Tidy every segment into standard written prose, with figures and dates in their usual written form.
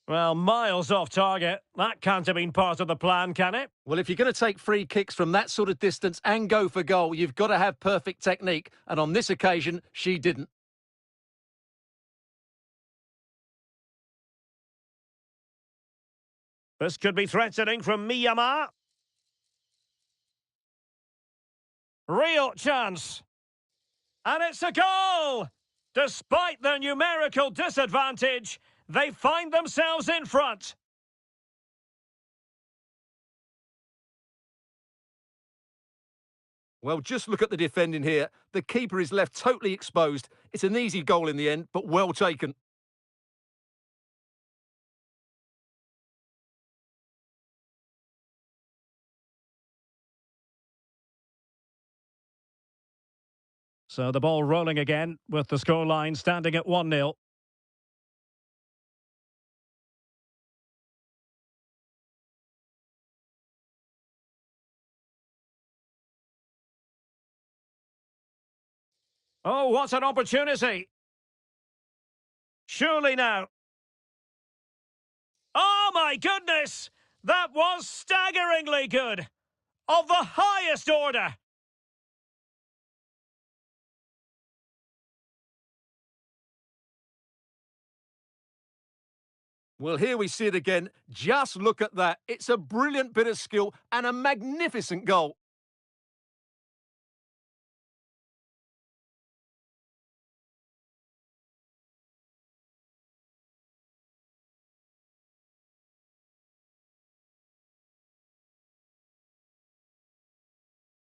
Well, miles off target. That can't have been part of the plan, can it? Well, if you're going to take free kicks from that sort of distance and go for goal, you've got to have perfect technique. And on this occasion, she didn't. This could be threatening from Miyama. Real chance. And it's a goal! Despite their numerical disadvantage, they find themselves in front. Well, just look at the defending here. The keeper is left totally exposed. It's an easy goal in the end, but well taken. So the ball rolling again with the scoreline standing at 1-0. Oh, what an opportunity! Surely now. Oh my goodness! That was staggeringly good! Of the highest order! Well, here we see it again. Just look at that. It's a brilliant bit of skill and a magnificent goal.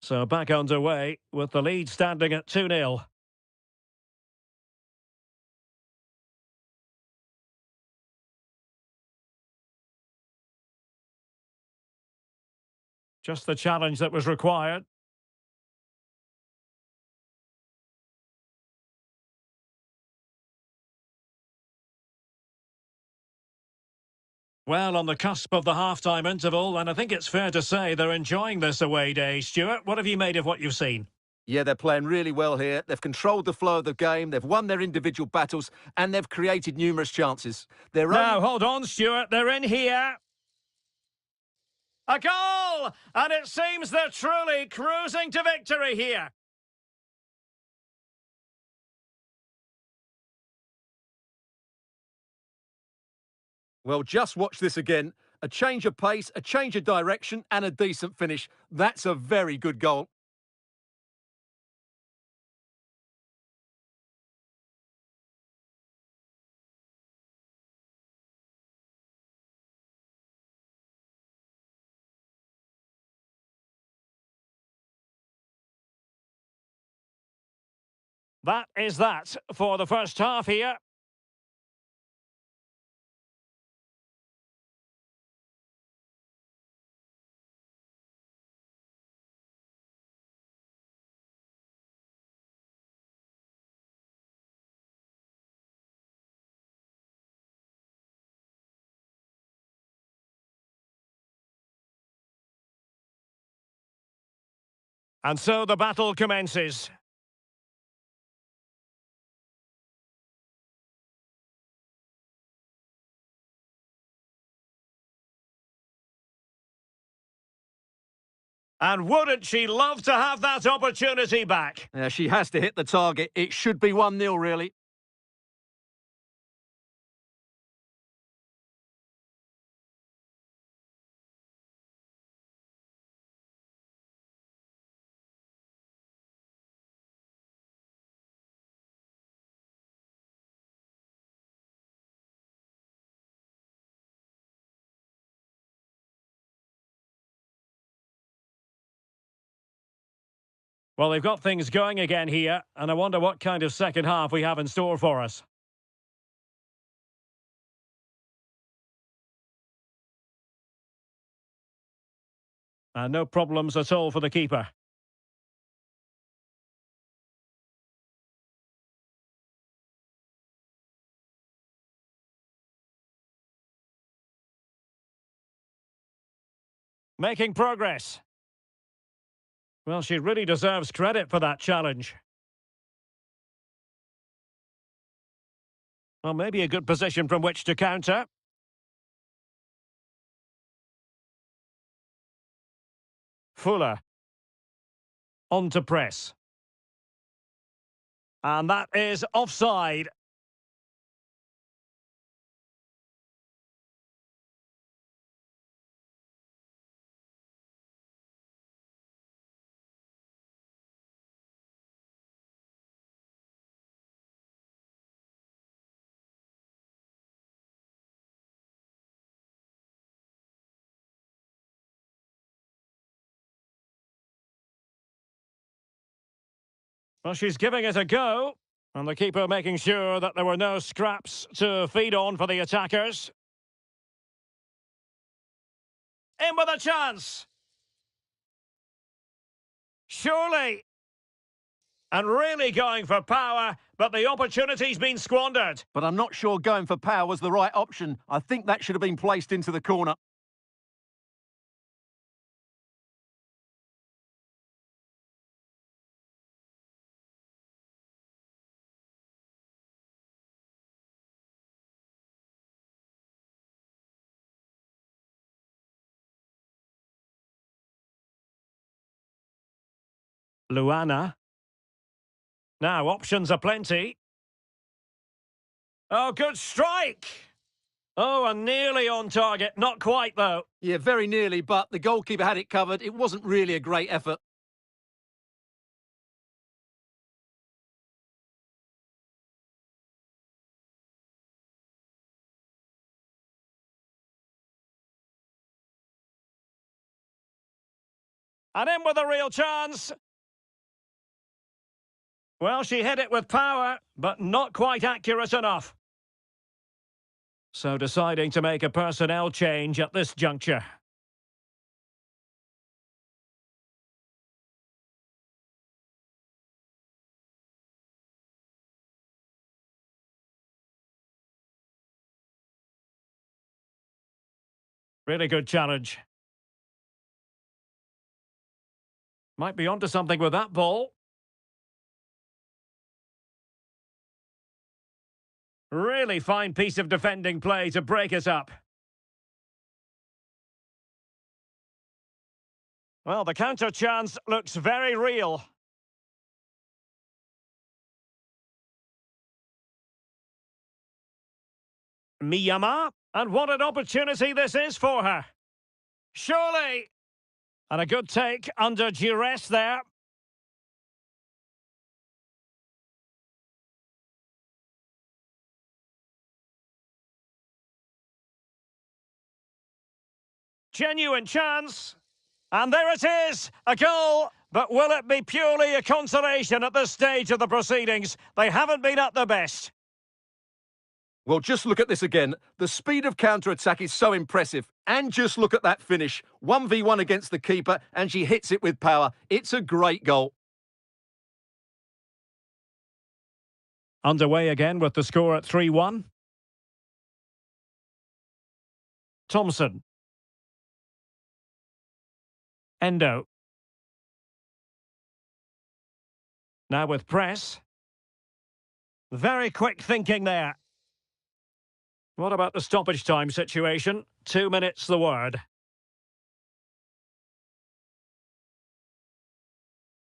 So back underway with the lead standing at 2-0. Just the challenge that was required. Well, on the cusp of the half-time interval, and I think it's fair to say they're enjoying this away day. Stuart, what have you made of what you've seen? Yeah, they're playing really well here. They've controlled the flow of the game, they've won their individual battles, and they've created numerous chances. Now, hold on, Stuart, they're in here. A goal! And it seems they're truly cruising to victory here. Well, just watch this again. A change of pace, a change of direction, and a decent finish. That's a very good goal. That is that for the first half here. And so the battle commences. And wouldn't she love to have that opportunity back? Yeah, she has to hit the target. It should be 1-0, really. Well, they've got things going again here, and I wonder what kind of second half we have in store for us. And no problems at all for the keeper. Making progress. Well, she really deserves credit for that challenge. Well, maybe a good position from which to counter. Fuller. On to press. And that is offside. Well, she's giving it a go. And the keeper making sure that there were no scraps to feed on for the attackers. In with a chance. Surely. And really going for power, but the opportunity's been squandered. But I'm not sure going for power was the right option. I think that should have been placed into the corner. Luana. Now, options are plenty. Oh, good strike! Oh, and nearly on target. Not quite, though. Yeah, very nearly, but the goalkeeper had it covered. It wasn't really a great effort. And in with a real chance. Well, she hit it with power, but not quite accurate enough. So deciding to make a personnel change at this juncture. Really good challenge. Might be onto something with that ball. Really fine piece of defending play to break us up. Well, the counter chance looks very real. Miyama, and what an opportunity this is for her. Surely. And a good take under duress there. Genuine chance. And there it is, a goal. But will it be purely a consolation at this stage of the proceedings? They haven't been at their best. Well, just look at this again. The speed of counter-attack is so impressive. And just look at that finish. 1v1 against the keeper, and she hits it with power. It's a great goal. Underway again with the score at 3-1. Thompson. Endo. Now with press. Very quick thinking there. What about the stoppage time situation? 2 minutes the word.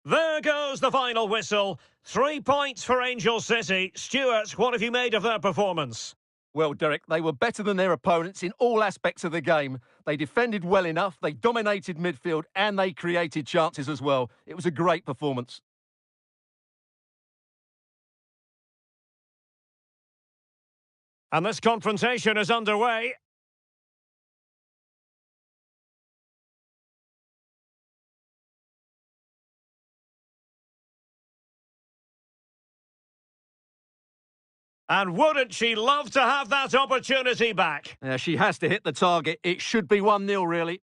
There goes the final whistle. 3 points for Angel City. Stuart, what have you made of their performance? Well, Derek, they were better than their opponents in all aspects of the game. They defended well enough, they dominated midfield, and they created chances as well. It was a great performance. And this confrontation is underway. And wouldn't she love to have that opportunity back? Yeah, she has to hit the target. It should be 1-0, really.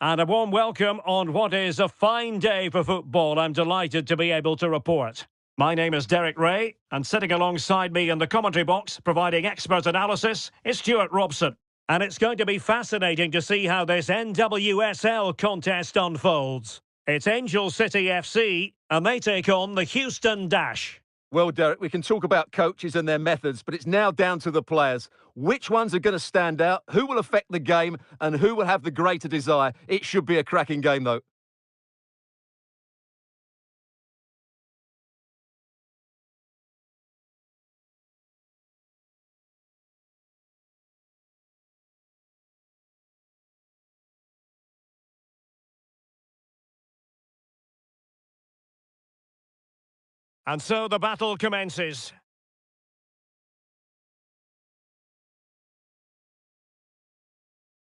And a warm welcome on what is a fine day for football. I'm delighted to be able to report. My name is Derek Ray, and sitting alongside me in the commentary box, providing expert analysis, is Stuart Robson. And it's going to be fascinating to see how this NWSL contest unfolds. It's Angel City FC, and they take on the Houston Dash. Well, Derek, we can talk about coaches and their methods, but it's now down to the players. Which ones are going to stand out, who will affect the game, and who will have the greater desire? It should be a cracking game, though. And so the battle commences.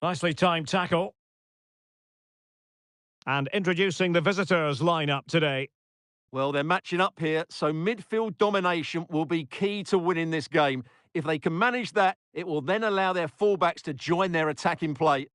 Nicely timed tackle. And introducing the visitors' lineup today. Well, they're matching up here, so midfield domination will be key to winning this game. If they can manage that, it will then allow their fullbacks to join their attacking play.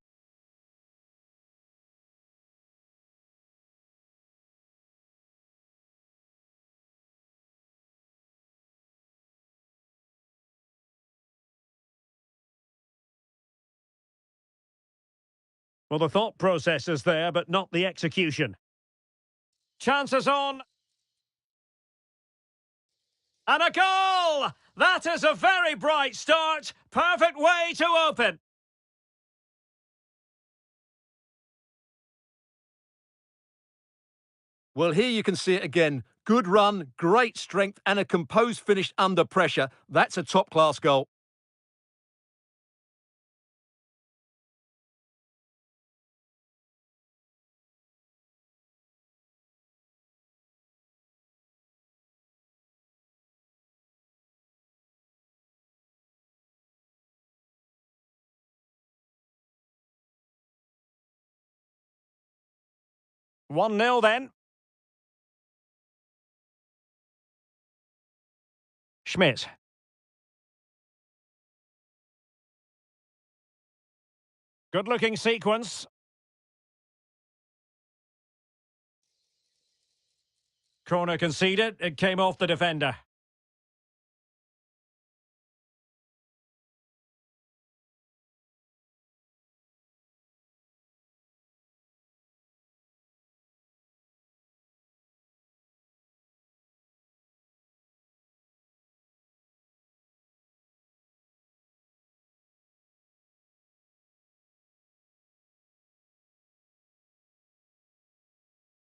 Well, the thought process is there, but not the execution. Chances on. And a goal! That is a very bright start. Perfect way to open. Well, here you can see it again. Good run, great strength, and a composed finish under pressure. That's a top-class goal. One 0 then. Schmidt. Good-looking sequence. Corner conceded. It came off the defender.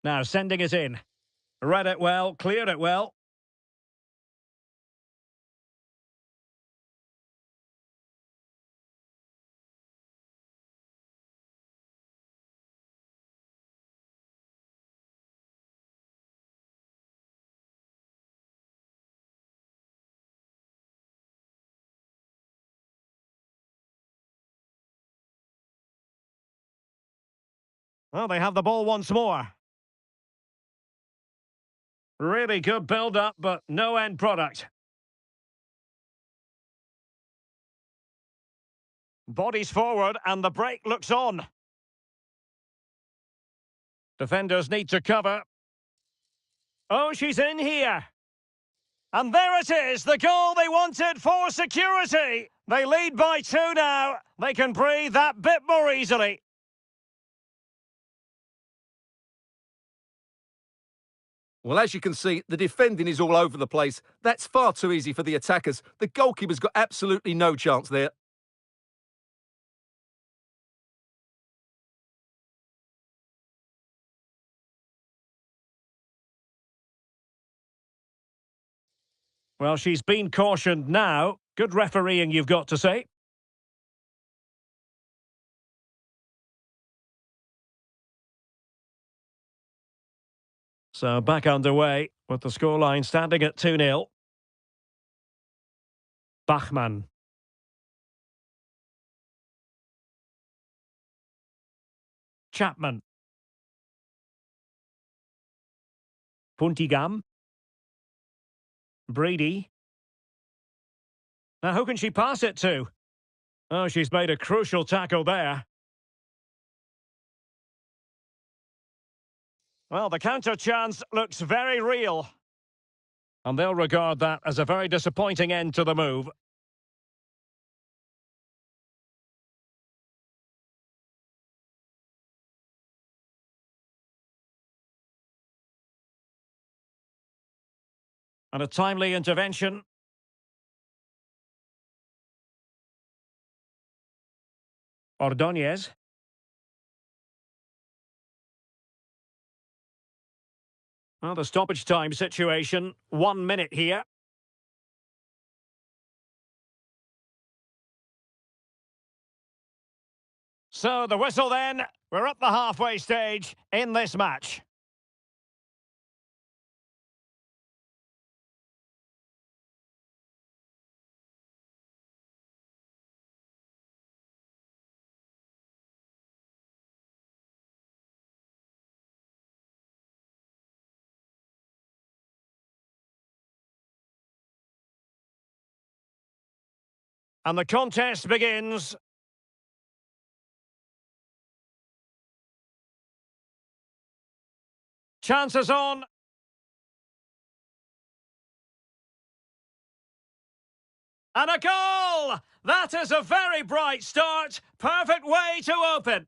Now sending it in. Read it well, cleared it well. Well, they have the ball once more. Really good build-up, but no end product. Bodies forward and the break looks on. Defenders need to cover. Oh, she's in here. And there it is, the goal they wanted for security. They lead by 2 now. They can breathe that bit more easily. Well, as you can see, the defending is all over the place. That's far too easy for the attackers. The goalkeeper's got absolutely no chance there. Well, she's been cautioned now. Good refereeing, you've got to say. So back underway with the scoreline standing at 2-0. Bachmann. Chapman. Puntigam. Brady. Now, who can she pass it to? Oh, she's made a crucial tackle there. Well, the counter chance looks very real. And they'll regard that as a very disappointing end to the move. And a timely intervention. Ordóñez. Well, the stoppage time situation. 1 minute here. So the whistle then. We're at the halfway stage in this match. And the contest begins. Chances on. And a goal! That is a very bright start. Perfect way to open.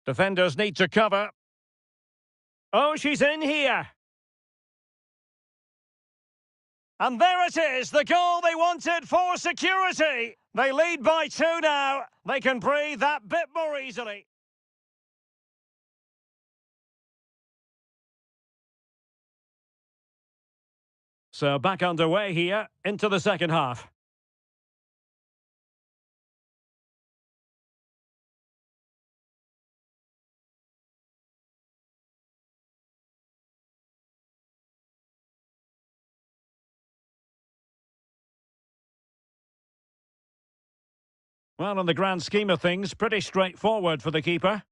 Defenders need to cover. Oh, she's in here. And there it is, the goal they wanted for security. They lead by 2 now. They can breathe that bit more easily. So back underway here into the second half. Well, in the grand scheme of things, pretty straightforward for the keeper.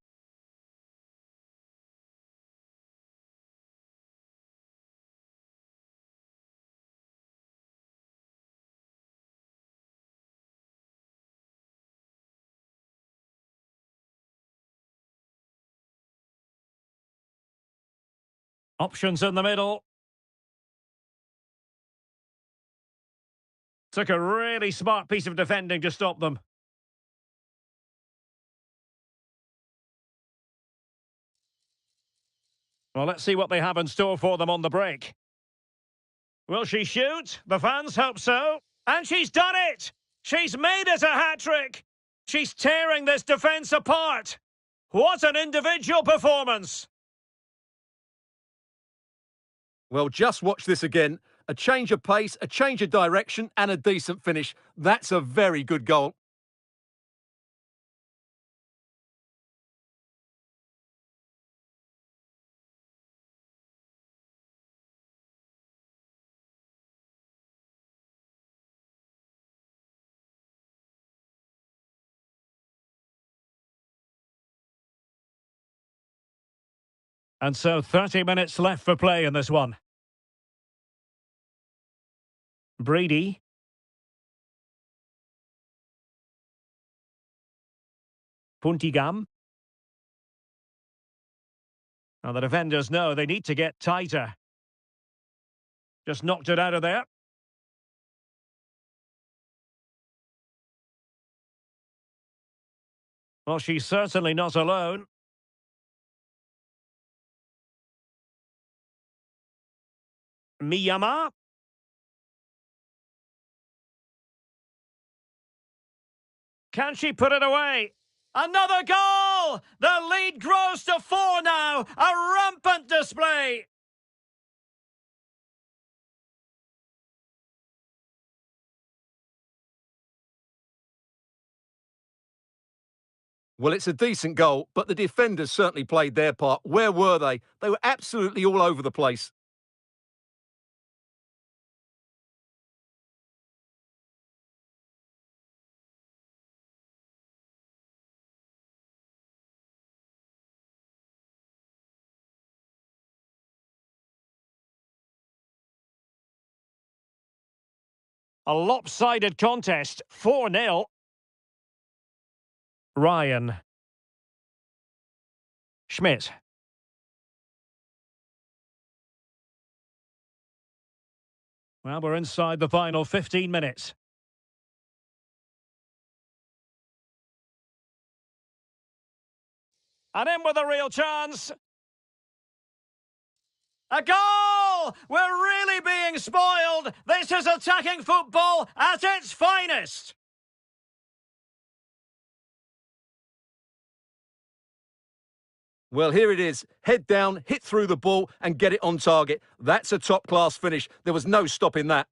Options in the middle. Took a really smart piece of defending to stop them. Well, let's see what they have in store for them on the break. Will she shoot? The fans hope so. And she's done it! She's made it a hat-trick! She's tearing this defence apart! What an individual performance! Well, just watch this again. A change of pace, a change of direction, and a decent finish. That's a very good goal. And so 30 minutes left for play in this one. Brady. Puntigam. Now the defenders know they need to get tighter. Just knocked it out of there. Well, she's certainly not alone. Miyama. Can she put it away? Another goal! The lead grows to 4 now. A rampant display. Well, it's a decent goal, but the defenders certainly played their part. Where were they? They were absolutely all over the place. A lopsided contest, 4-0. Ryan. Schmidt. Well, we're inside the final 15 minutes. And in with a real chance. A goal! We're really being spoiled. This is attacking football at its finest. Well, here it is. Head down, hit through the ball and get it on target. That's a top-class finish. There was no stopping that.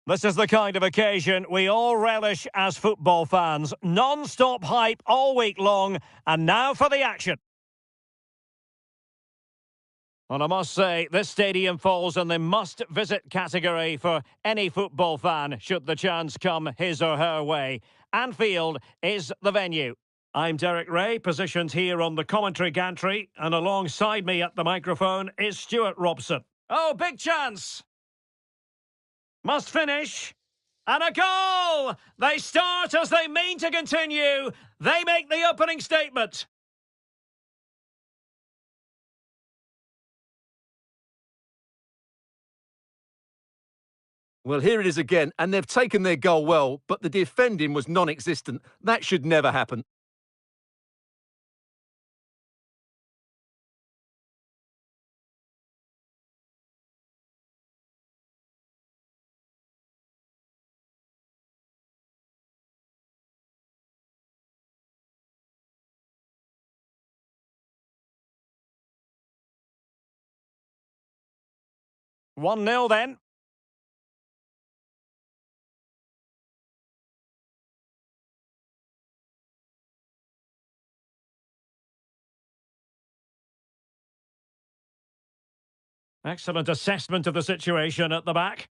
This is the kind of occasion we all relish as football fans. Non-stop hype all week long, and now for the action. And I must say, this stadium falls in the must-visit category for any football fan, should the chance come his or her way. Anfield is the venue. I'm Derek Ray, positioned here on the commentary gantry, and alongside me at the microphone is Stuart Robson. Oh, big chance! Must finish. And a goal! They start as they mean to continue. They make the opening statement. Well, here it is again, and they've taken their goal well, but the defending was non-existent. That should never happen. One 0 then. Excellent assessment of the situation at the back.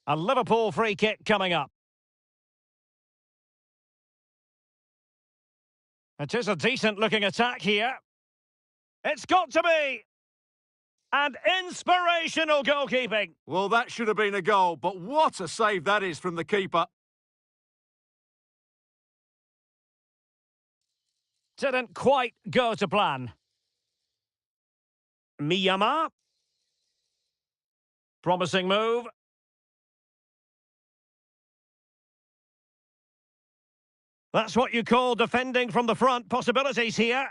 A Liverpool free kick coming up. It is a decent-looking attack here. It's got to be! And inspirational goalkeeping. Well, that should have been a goal, but what a save that is from the keeper. Didn't quite go to plan. Miyama. Promising move. That's what you call defending from the front. Possibilities here.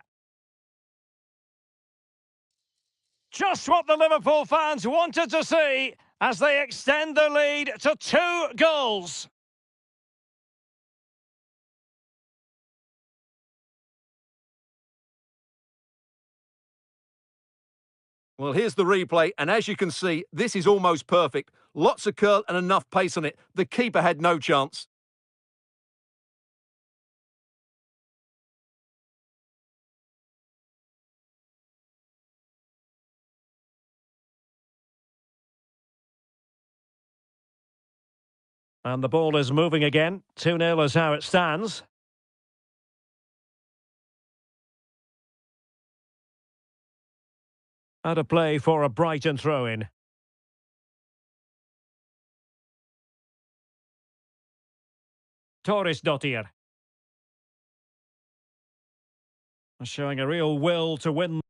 Just what the Liverpool fans wanted to see as they extend the lead to 2 goals. Well, here's the replay, and as you can see, this is almost perfect. Lots of curl and enough pace on it. The keeper had no chance. And the ball is moving again. 2-0 is how it stands. Out of play for a Brighton throw-in. Torres Dottir. Showing a real will to win.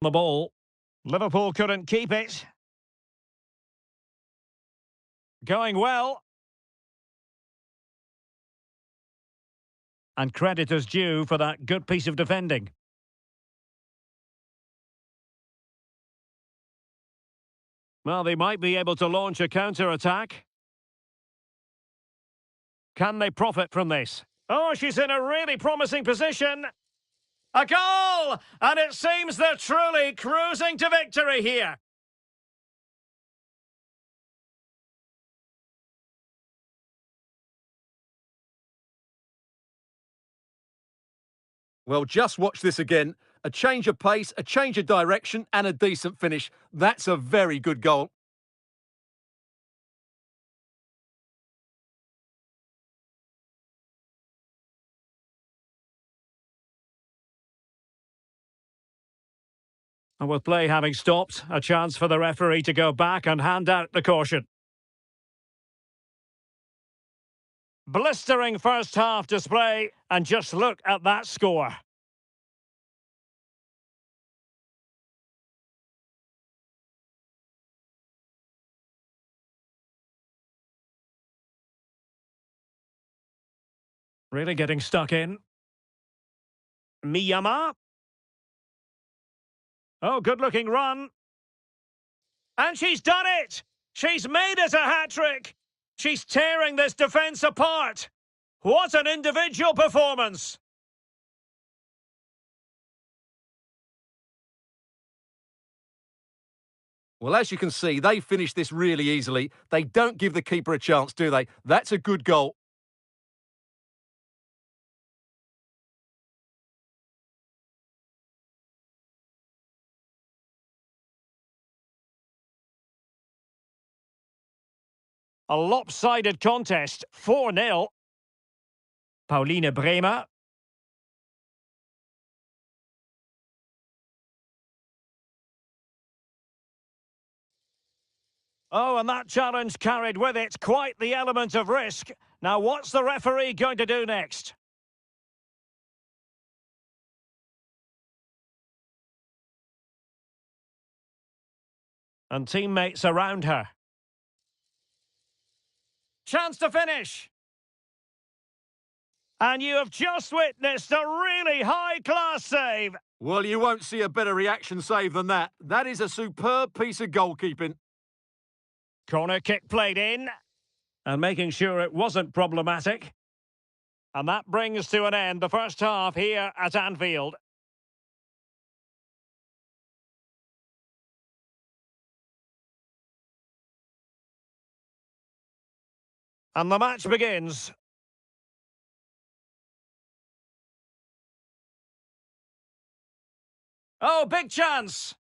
The ball. Liverpool couldn't keep it. Going well. And credit is due for that good piece of defending. Well, they might be able to launch a counter-attack. Can they profit from this? Oh, she's in a really promising position. A goal! And it seems they're truly cruising to victory here. Well, just watch this again. A change of pace, a change of direction, and a decent finish. That's a very good goal. And with play having stopped, a chance for the referee to go back and hand out the caution. Blistering first half display, and just look at that score. Really getting stuck in. Miyama. Oh, good-looking run. And she's done it! She's made it a hat-trick! She's tearing this defence apart! What an individual performance! Well, as you can see, they finished this really easily. They don't give the keeper a chance, do they? That's a good goal. A lopsided contest, 4-0. Pauline Bremer. Oh, and that challenge carried with it quite the element of risk. Now, what's the referee going to do next? And teammates around her. Chance to finish. And you have just witnessed a really high-class save. Well, you won't see a better reaction save than that. That is a superb piece of goalkeeping. Corner kick played in. And making sure it wasn't problematic. And that brings to an end the first half here at Anfield. And the match begins. Oh, big chance!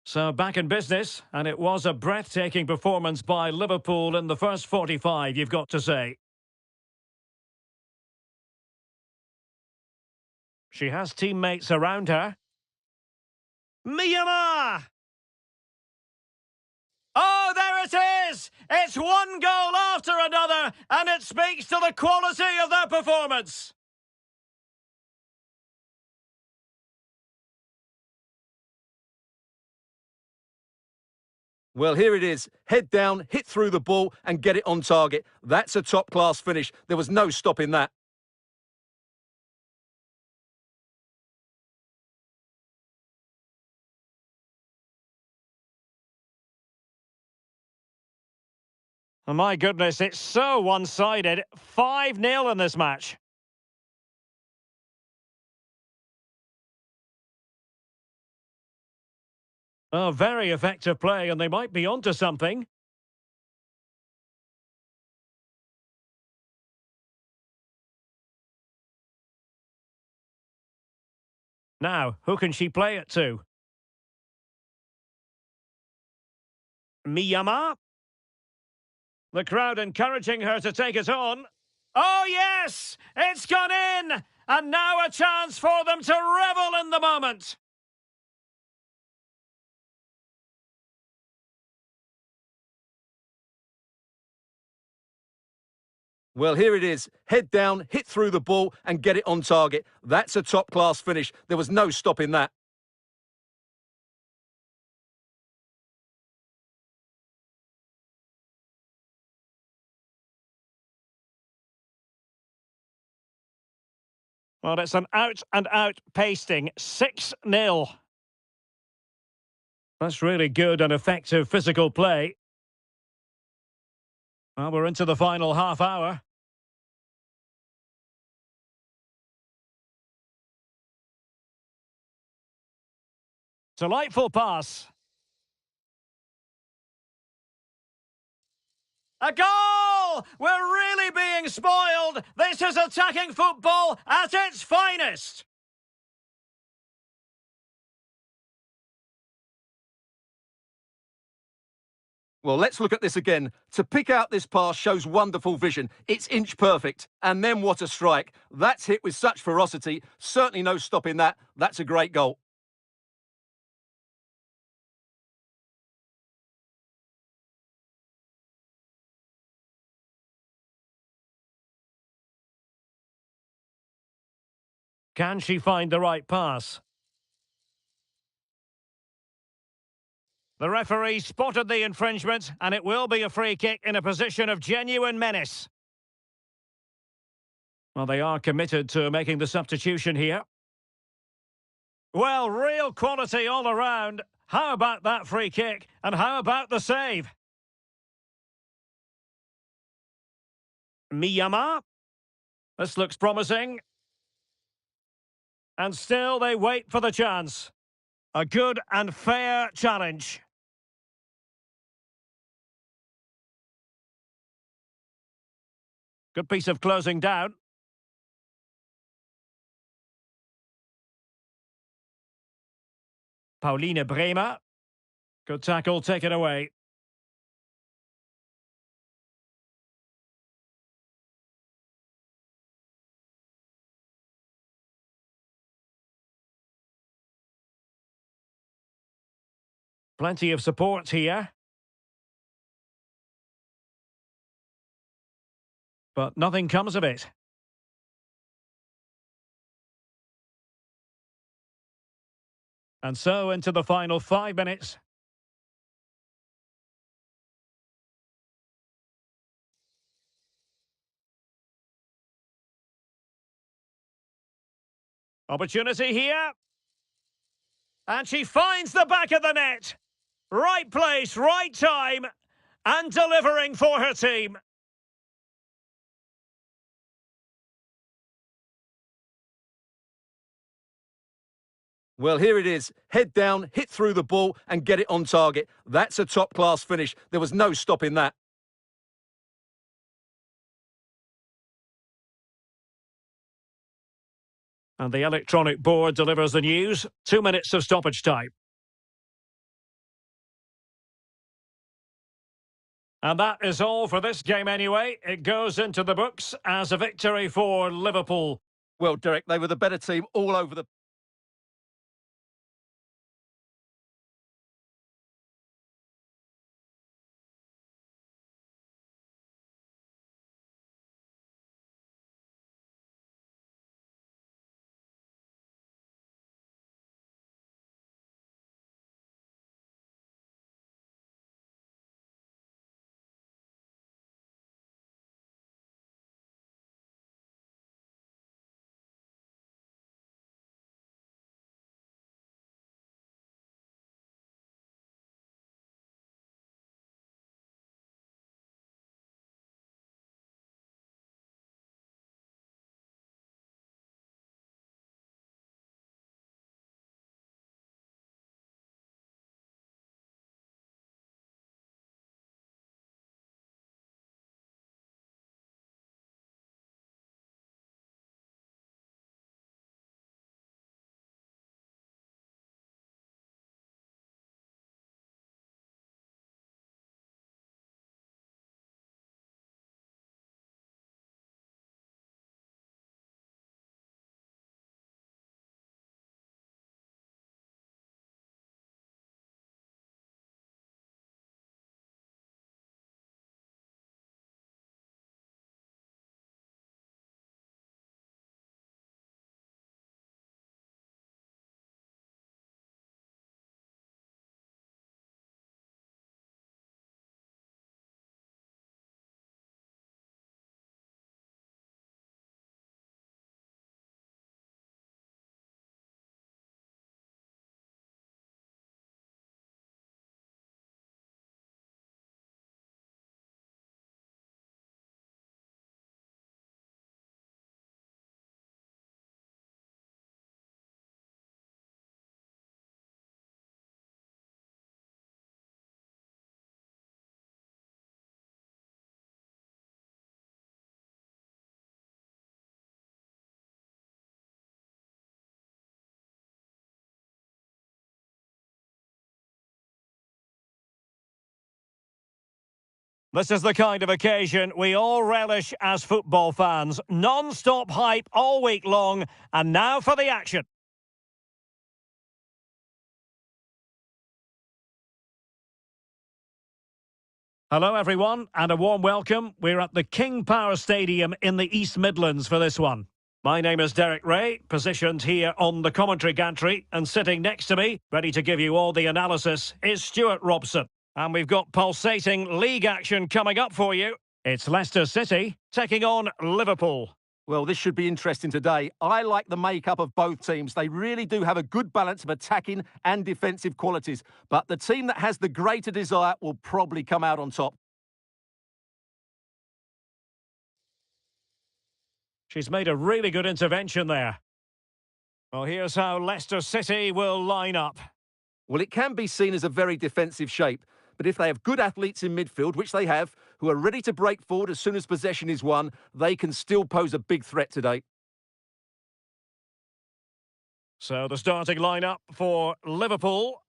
So back in business, and it was a breathtaking performance by Liverpool in the first 45, you've got to say. She has teammates around her. Miyama! Oh, there it is! It's one goal after another, and it speaks to the quality of their performance. Well, here it is. Head down, hit through the ball and get it on target. That's a top-class finish. There was no stopping that. Oh, my goodness, it's so one-sided. 5-0 in this match. Oh, very effective play, and they might be onto something. Now, who can she play it to? Miyama? The crowd encouraging her to take it on. Oh, yes! It's gone in! And now a chance for them to revel in the moment. Well, here it is. Head down, hit through the ball and get it on target. That's a top-class finish. There was no stopping that. Well, it's an out-and-out pasting. 6-0. That's really good and effective physical play. Well, we're into the final half hour. Delightful pass. A goal! We're really being spoiled. This is attacking football at its finest. Well, let's look at this again. To pick out this pass shows wonderful vision. It's inch perfect. And then what a strike. That's hit with such ferocity. Certainly no stopping that. That's a great goal. Can she find the right pass? The referee spotted the infringement, and it will be a free kick in a position of genuine menace. Well, they are committed to making the substitution here. Well, real quality all around. How about that free kick? And how about the save? Miyama. This looks promising. And still they wait for the chance. A good and fair challenge. Good piece of closing down. Pauline Bremer. Good tackle, take it away. Plenty of support here. But nothing comes of it. And so into the final 5 minutes. Opportunity here. And she finds the back of the net. Right place, right time. And delivering for her team. Well, here it is. Head down, hit through the ball and get it on target. That's a top-class finish. There was no stopping that. And the electronic board delivers the news. 2 minutes of stoppage time. And that is all for this game anyway. It goes into the books as a victory for Liverpool. Well, Derek, they were the better team all over the This is the kind of occasion we all relish as football fans. Non-stop hype all week long, and now for the action. Hello everyone, and a warm welcome. We're at the King Power Stadium in the East Midlands for this one. My name is Derek Ray, positioned here on the commentary gantry, and sitting next to me, ready to give you all the analysis, is Stuart Robson. And we've got pulsating league action coming up for you. It's Leicester City taking on Liverpool. Well, this should be interesting today. I like the makeup of both teams. They really do have a good balance of attacking and defensive qualities. But the team that has the greater desire will probably come out on top. She's made a really good intervention there. Well, here's how Leicester City will line up. Well, it can be seen as a very defensive shape. But if they have good athletes in midfield, which they have, who are ready to break forward as soon as possession is won, they can still pose a big threat today. So the starting lineup for Liverpool.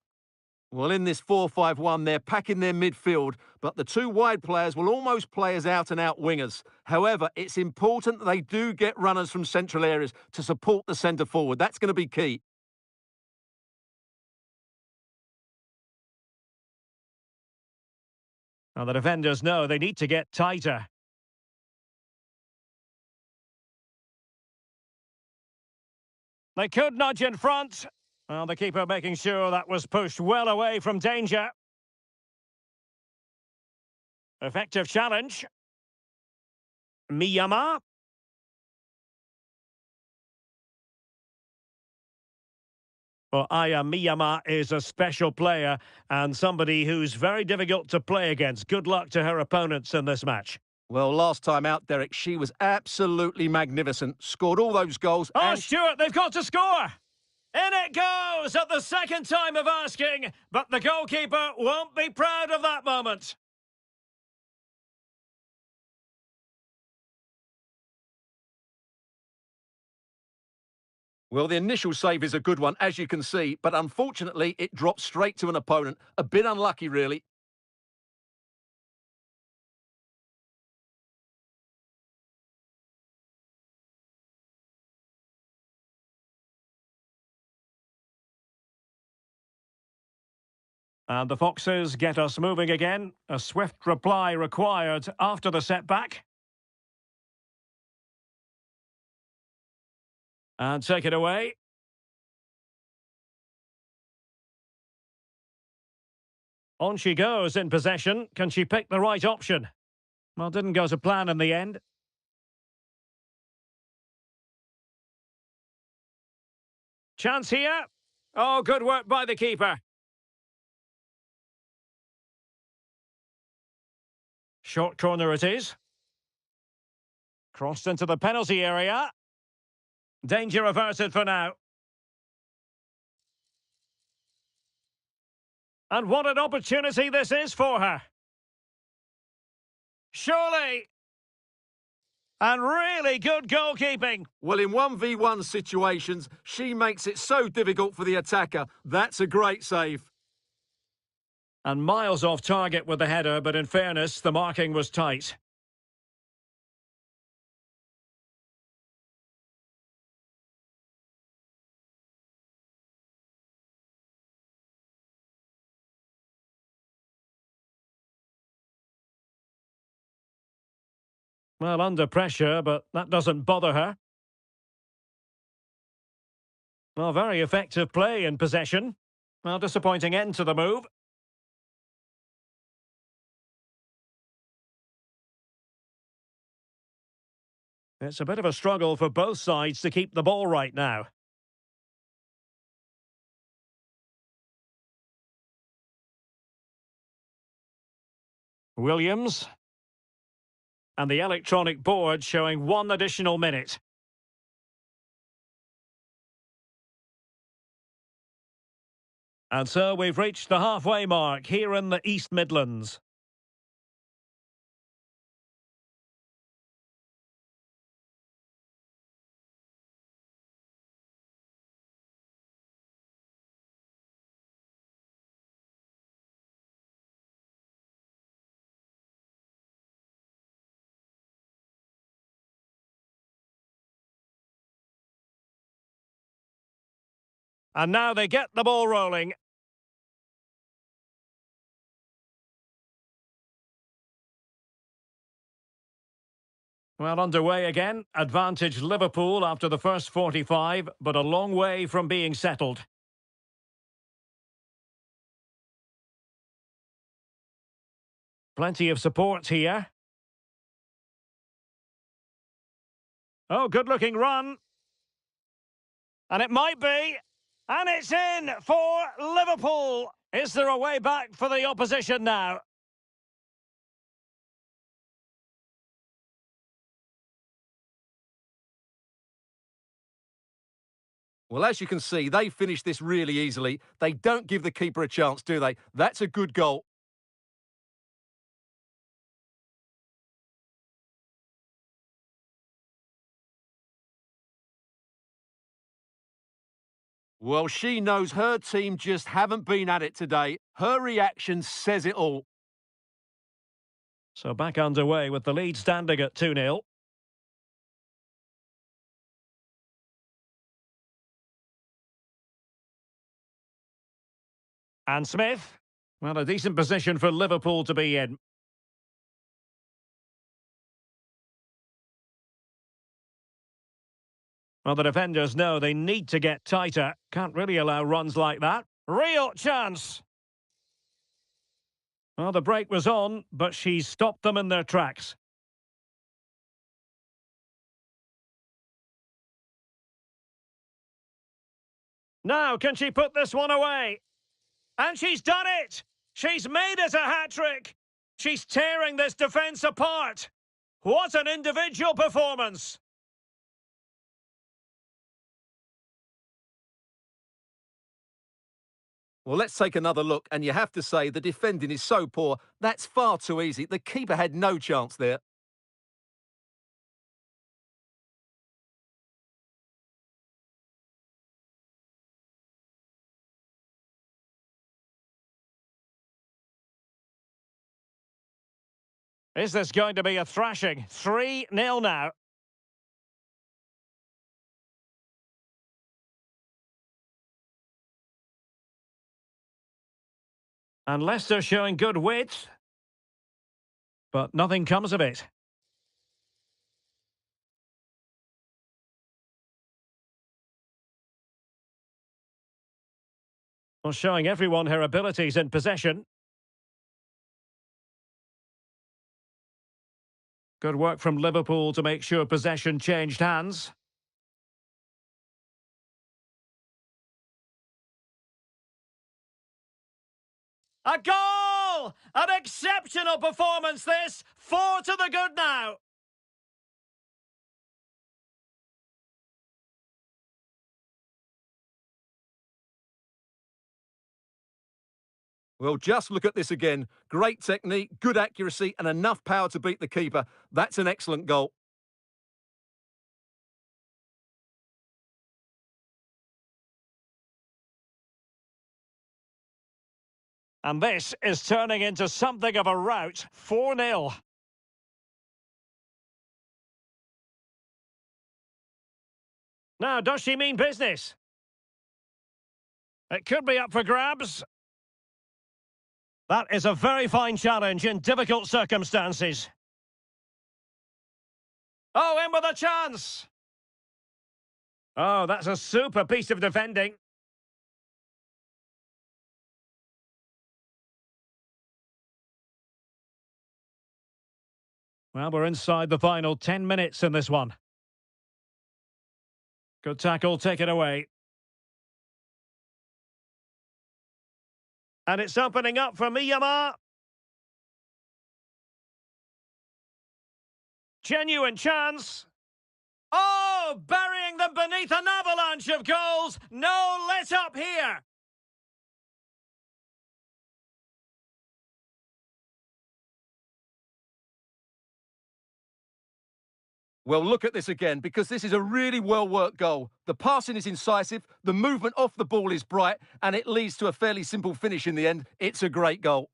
Well, in this 4-5-1, they're packing their midfield, but the two wide players will almost play as out-and-out wingers. However, it's important that they do get runners from central areas to support the centre forward. That's going to be key. Now the defenders know they need to get tighter. They could nudge in front. Well, the keeper making sure that was pushed well away from danger. Effective challenge. Miyama. Well, Miyama is a special player and somebody who's very difficult to play against. Good luck to her opponents in this match. Well, last time out, Derek, she was absolutely magnificent. Scored all those goals. Oh, Stuart, they've got to score! In it goes at the second time of asking, but the goalkeeper won't be proud of that moment. Well, the initial save is a good one, as you can see, but unfortunately, it dropped straight to an opponent. A bit unlucky, really. And the Foxes get us moving again. A swift reply required after the setback. And take it away. On she goes in possession. Can she pick the right option? Well, didn't go to plan in the end. Chance here. Oh, good work by the keeper. Short corner it is. Crossed into the penalty area. Danger averted for now. And what an opportunity this is for her. Surely. And really good goalkeeping. Well, in 1v1 situations, she makes it so difficult for the attacker. That's a great save. And miles off target with the header, but in fairness, the marking was tight. Well, under pressure, but that doesn't bother her. Well, very effective play in possession. Well, disappointing end to the move. It's a bit of a struggle for both sides to keep the ball right now. Williams. And the electronic board showing 1 additional minute. And so we've reached the halfway mark here in the East Midlands. And now they get the ball rolling. Well, underway again. Advantage Liverpool after the first 45, but a long way from being settled. Plenty of support here. Oh, good-looking run. And it might be. And it's in for Liverpool. Is there a way back for the opposition now? Well, as you can see, they finished this really easily. They don't give the keeper a chance, do they? That's a good goal. Well, she knows her team just haven't been at it today. Her reaction says it all. So back underway with the lead standing at 2-0. And Smith. Well, a decent position for Liverpool to be in. Well, the defenders know they need to get tighter. Can't really allow runs like that. Real chance. Well, the break was on, but she's stopped them in their tracks. Now, can she put this one away? And she's done it! She's made it a hat-trick! She's tearing this defence apart! What an individual performance! Well, let's take another look, and you have to say the defending is so poor. That's far too easy. The keeper had no chance there. Is this going to be a thrashing? 3-0 now. And Leicester showing good width. But nothing comes of it. Well, showing everyone her abilities in possession. Good work from Liverpool to make sure possession changed hands. A goal! An exceptional performance this! 4 to the good now! Well, just look at this again. Great technique, good accuracy, and enough power to beat the keeper. That's an excellent goal. And this is turning into something of a rout. 4-0. Now, does she mean business? It could be up for grabs. That is a very fine challenge in difficult circumstances. Oh, in with a chance! Oh, that's a super piece of defending. Well, we're inside the final 10 minutes in this one. Good tackle, take it away. And it's opening up for Miyama. Genuine chance. Oh, burying them beneath an avalanche of goals. No let up here. Well, look at this again, because this is a really well-worked goal. The passing is incisive, the movement off the ball is bright, and it leads to a fairly simple finish in the end. It's a great goal.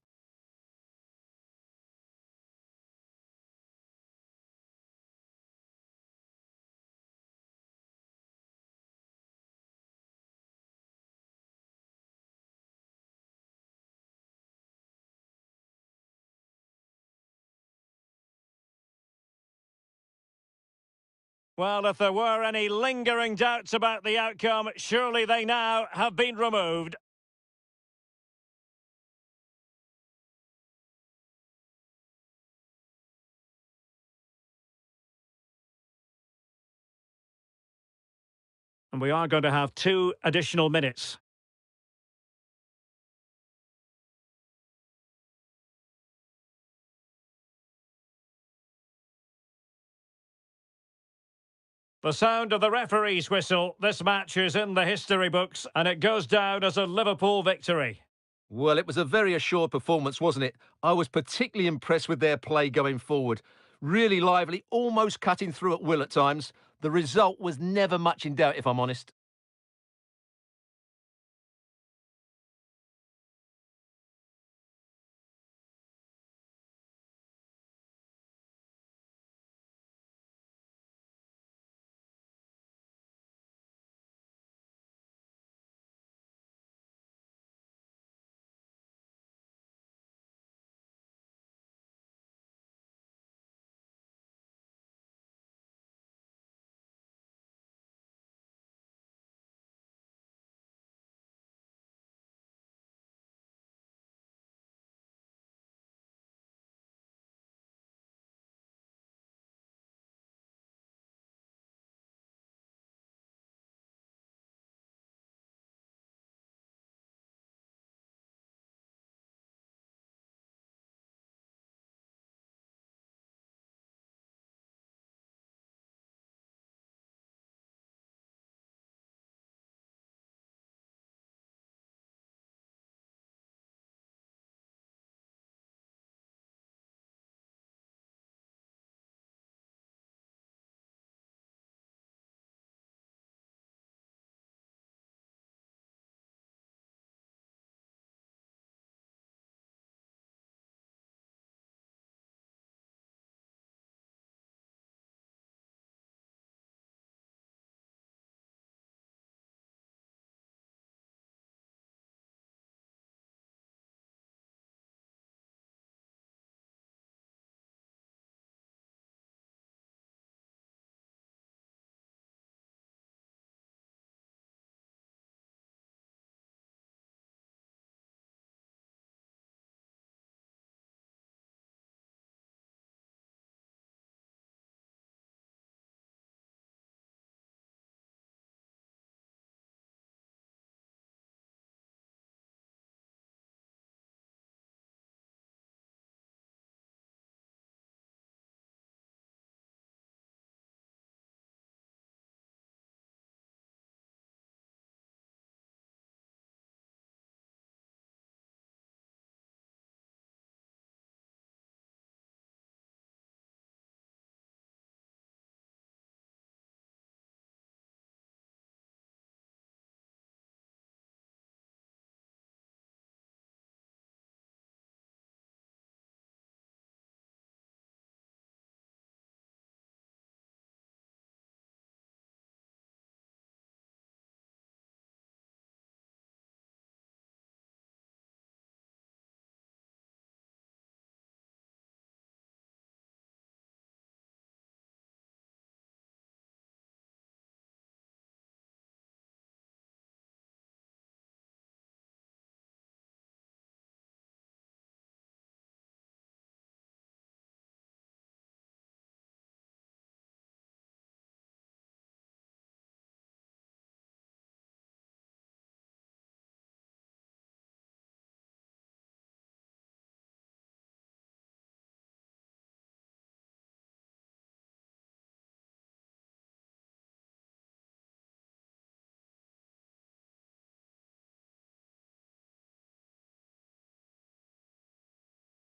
Well, if there were any lingering doubts about the outcome, surely they now have been removed. And we are going to have 2 additional minutes. The sound of the referee's whistle. This match is in the history books and it goes down as a Liverpool victory. Well, it was a very assured performance, wasn't it? I was particularly impressed with their play going forward. Really lively, almost cutting through at will at times. The result was never much in doubt, if I'm honest.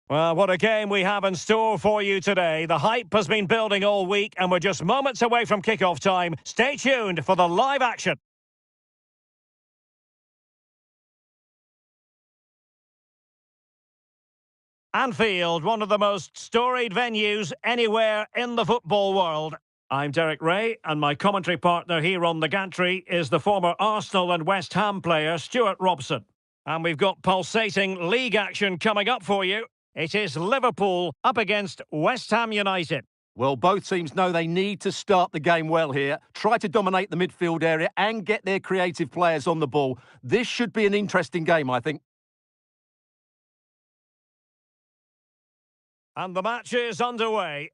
Well, what a game we have in store for you today. The hype has been building all week and we're just moments away from kick-off time. Stay tuned for the live action. Anfield, one of the most storied venues anywhere in the football world. I'm Derek Ray, and my commentary partner here on the gantry is the former Arsenal and West Ham player, Stuart Robson. And we've got pulsating league action coming up for you. It is Liverpool up against West Ham United. Well, both teams know they need to start the game well here, try to dominate the midfield area and get their creative players on the ball. This should be an interesting game, I think. And the match is underway.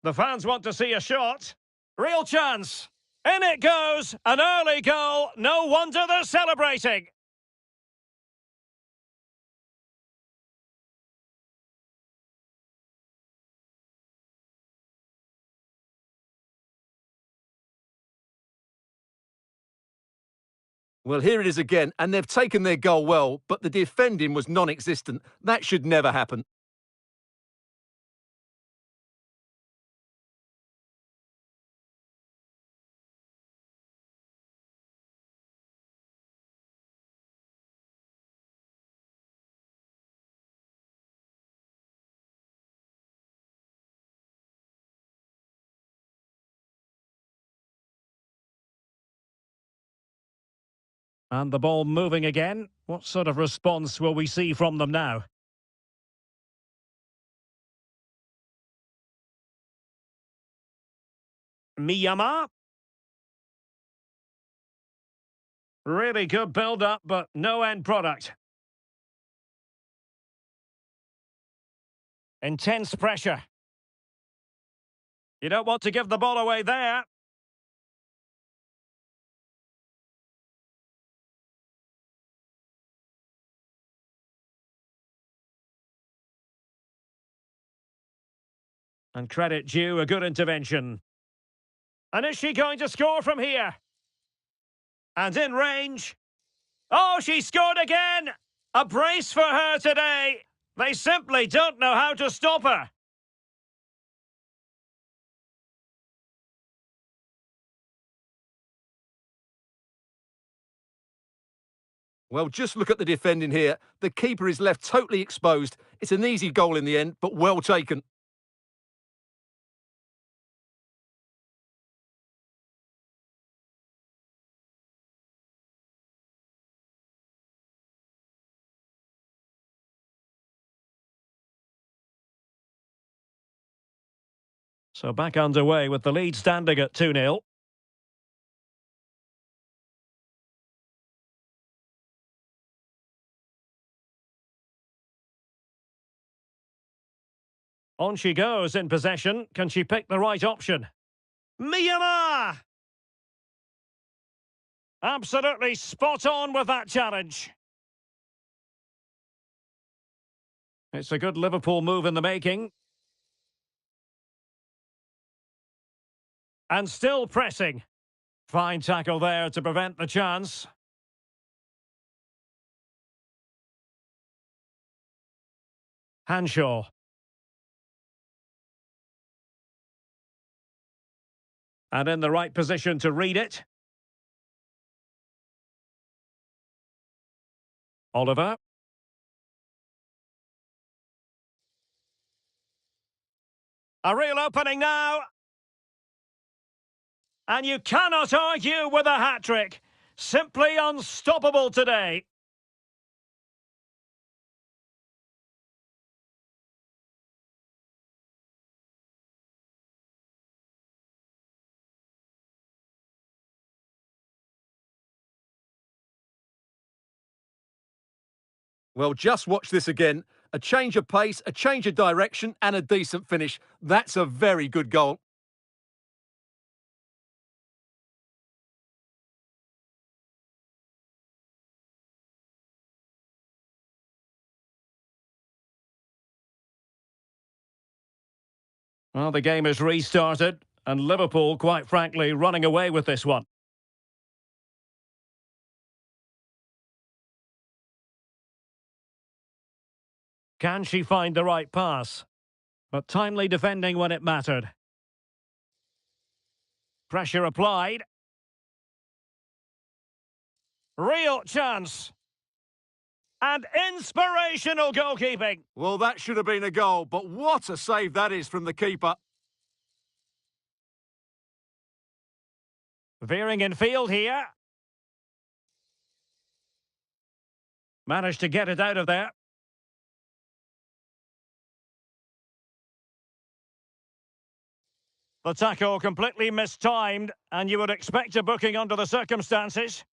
The fans want to see a shot. Real chance. In it goes. An early goal. No wonder they're celebrating. Well, here it is again, and they've taken their goal well, but the defending was non-existent. That should never happen. And the ball moving again. What sort of response will we see from them now? Miyama. Really good build-up, but no end product. Intense pressure. You don't want to give the ball away there. And credit due, a good intervention. And is she going to score from here? And in range. Oh, she scored again! A brace for her today. They simply don't know how to stop her. Well, just look at the defending here. The keeper is left totally exposed. It's an easy goal in the end, but well taken. So back underway with the lead standing at 2-0. On she goes in possession. Can she pick the right option? Miyama! Absolutely spot on with that challenge. It's a good Liverpool move in the making. And still pressing. Fine tackle there to prevent the chance. Hanshaw. And in the right position to read it. Oliver. A real opening now. And you cannot argue with a hat-trick. Simply unstoppable today. Well, just watch this again. A change of pace, a change of direction, and a decent finish. That's a very good goal. Well, the game is restarted, and Liverpool, quite frankly, running away with this one. Can she find the right pass? But timely defending when it mattered. Pressure applied. Real chance. And inspirational goalkeeping. Well, that should have been a goal, but what a save that is from the keeper. Veering in field here. Managed to get it out of there. The tackle completely mistimed, and you would expect a booking under the circumstances.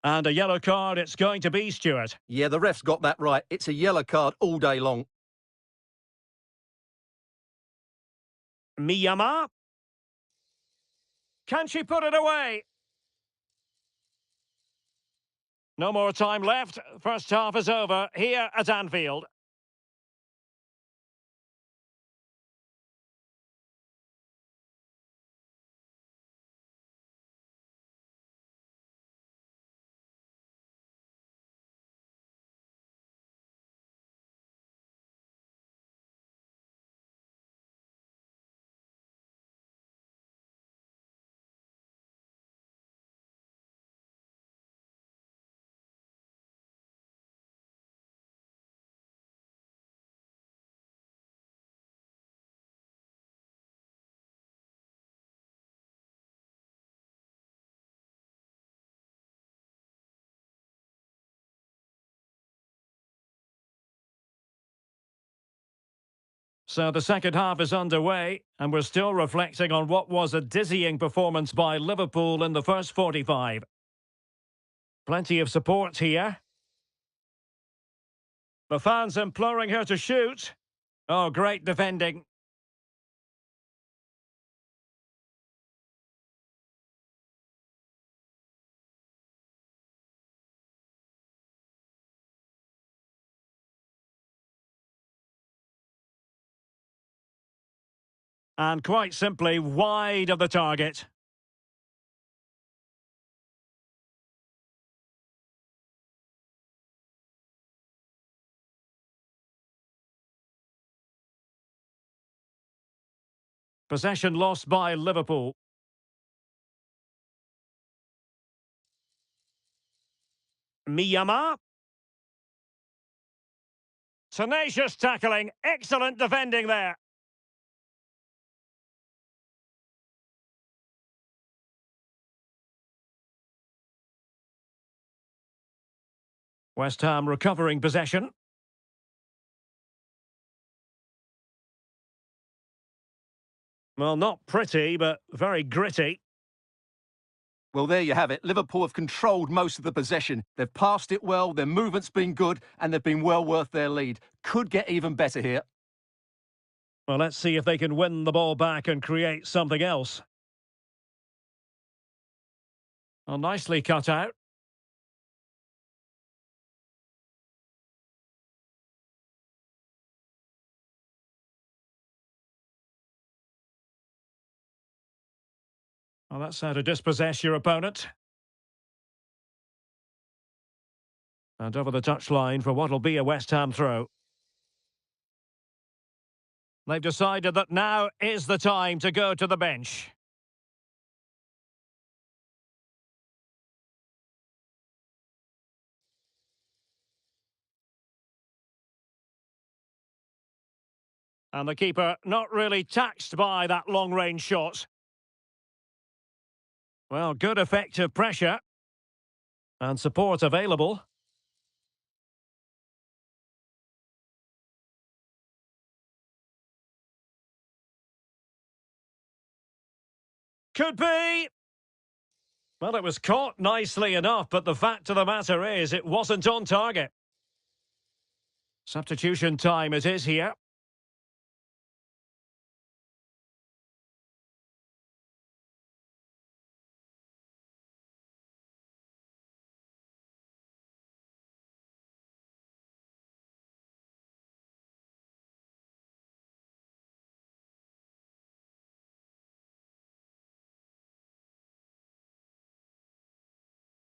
And a yellow card it's going to be, Stuart. Yeah, the ref's got that right. It's a yellow card all day long. Miyama. Can she put it away? No more time left. First half is over here at Anfield. So the second half is underway, and we're still reflecting on what was a dizzying performance by Liverpool in the first 45. Plenty of support here. The fans imploring her to shoot. Oh, great defending. And quite simply wide of the target. Possession lost by Liverpool. Miyama. Tenacious tackling. Excellent defending there. West Ham recovering possession. Well, not pretty, but very gritty. Well, there you have it. Liverpool have controlled most of the possession. They've passed it well, their movement's been good, and they've been well worth their lead. Could get even better here. Well, let's see if they can win the ball back and create something else. Well, nicely cut out. Well, that's how to dispossess your opponent. And over the touchline for what'll be a West Ham throw. They've decided that now is the time to go to the bench. And the keeper not really taxed by that long-range shot. Well, good effective pressure. And support available. Could be. Well, it was caught nicely enough, but the fact of the matter is it wasn't on target. Substitution time it is here.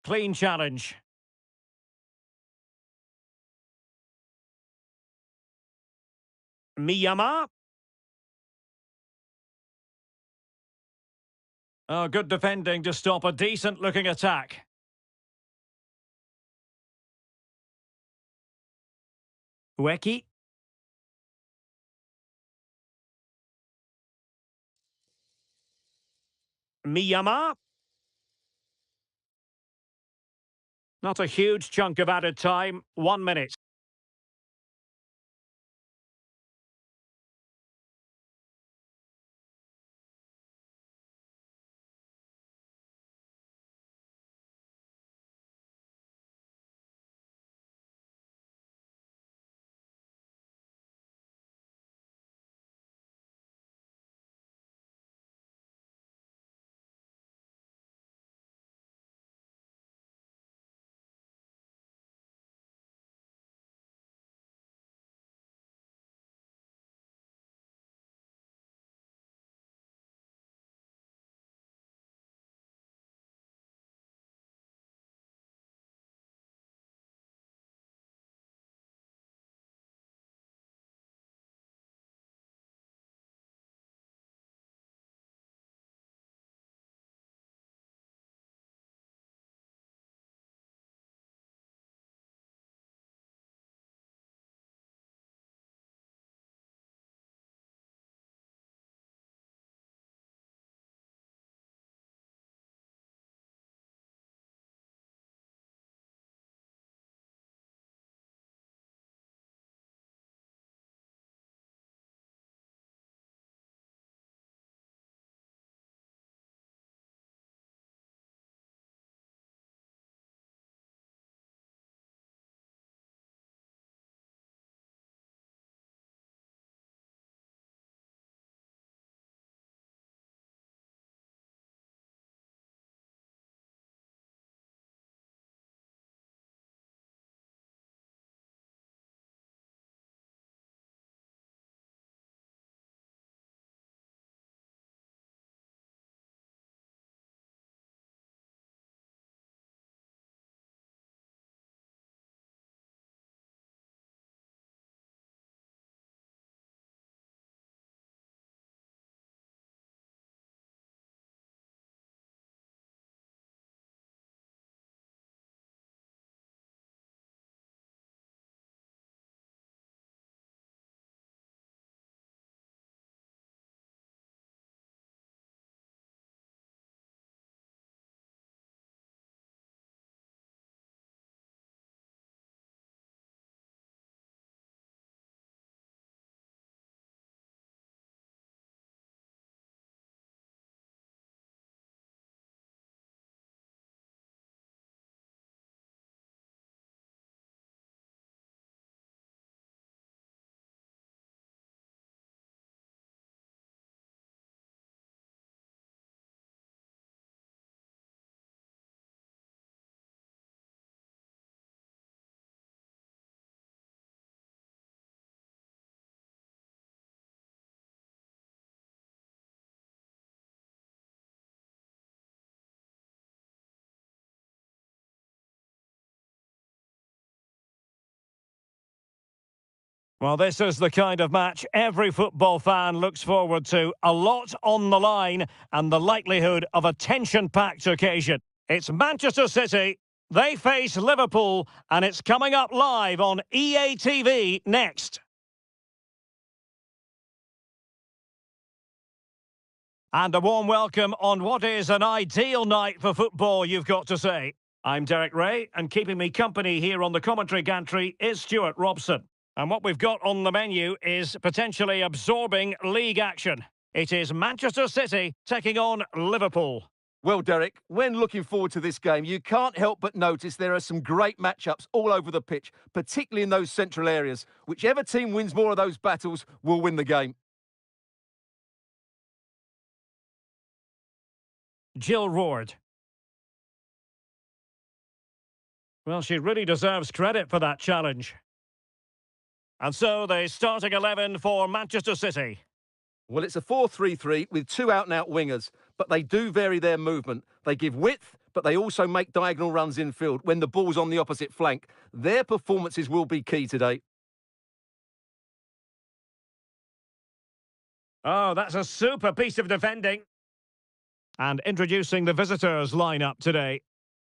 Clean challenge. Miyama. Oh, good defending to stop a decent-looking attack. Ueki. Miyama. Not a huge chunk of added time. 1 minute. Well, this is the kind of match every football fan looks forward to. A lot on the line and the likelihood of a tension-packed occasion. It's Manchester City. They face Liverpool, and it's coming up live on EATV next. And a warm welcome on what is an ideal night for football, you've got to say. I'm Derek Ray, and keeping me company here on the commentary gantry is Stuart Robson. And what we've got on the menu is potentially absorbing league action. It is Manchester City taking on Liverpool. Well, Derek, when looking forward to this game, you can't help but notice there are some great matchups all over the pitch, particularly in those central areas. Whichever team wins more of those battles will win the game. Jill roared. Well, she really deserves credit for that challenge. And so the starting 11 for Manchester City. Well, it's a 4-3-3 with two out-and-out wingers, but they do vary their movement. They give width, but they also make diagonal runs infield when the ball's on the opposite flank. Their performances will be key today. Oh, that's a super piece of defending. And introducing the visitors' lineup today.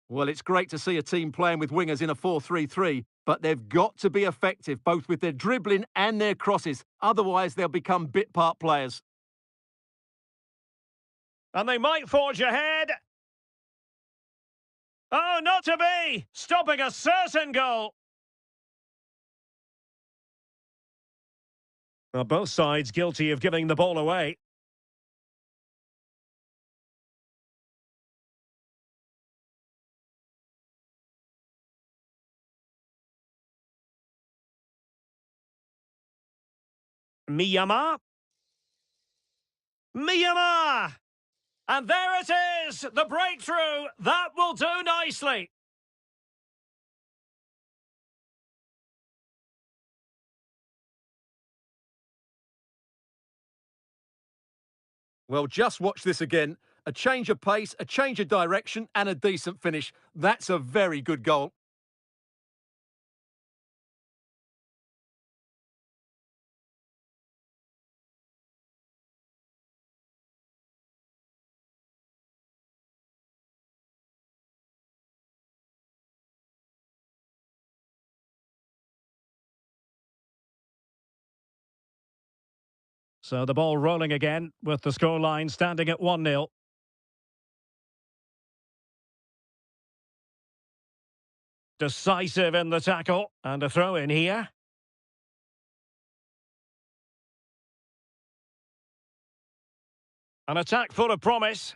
Well, it's great to see a team playing with wingers in a 4-3-3, but they've got to be effective, both with their dribbling and their crosses. Otherwise, they'll become bit-part players. And they might forge ahead. Oh, not to be! Stopping a certain goal! Well, both sides guilty of giving the ball away. Miyama. Miyama! And there it is! The breakthrough! That will do nicely! Well, just watch this again. A change of pace, a change of direction, and a decent finish. That's a very good goal. So the ball rolling again with the scoreline standing at 1-0. Decisive in the tackle and a throw in here. An attack full of promise.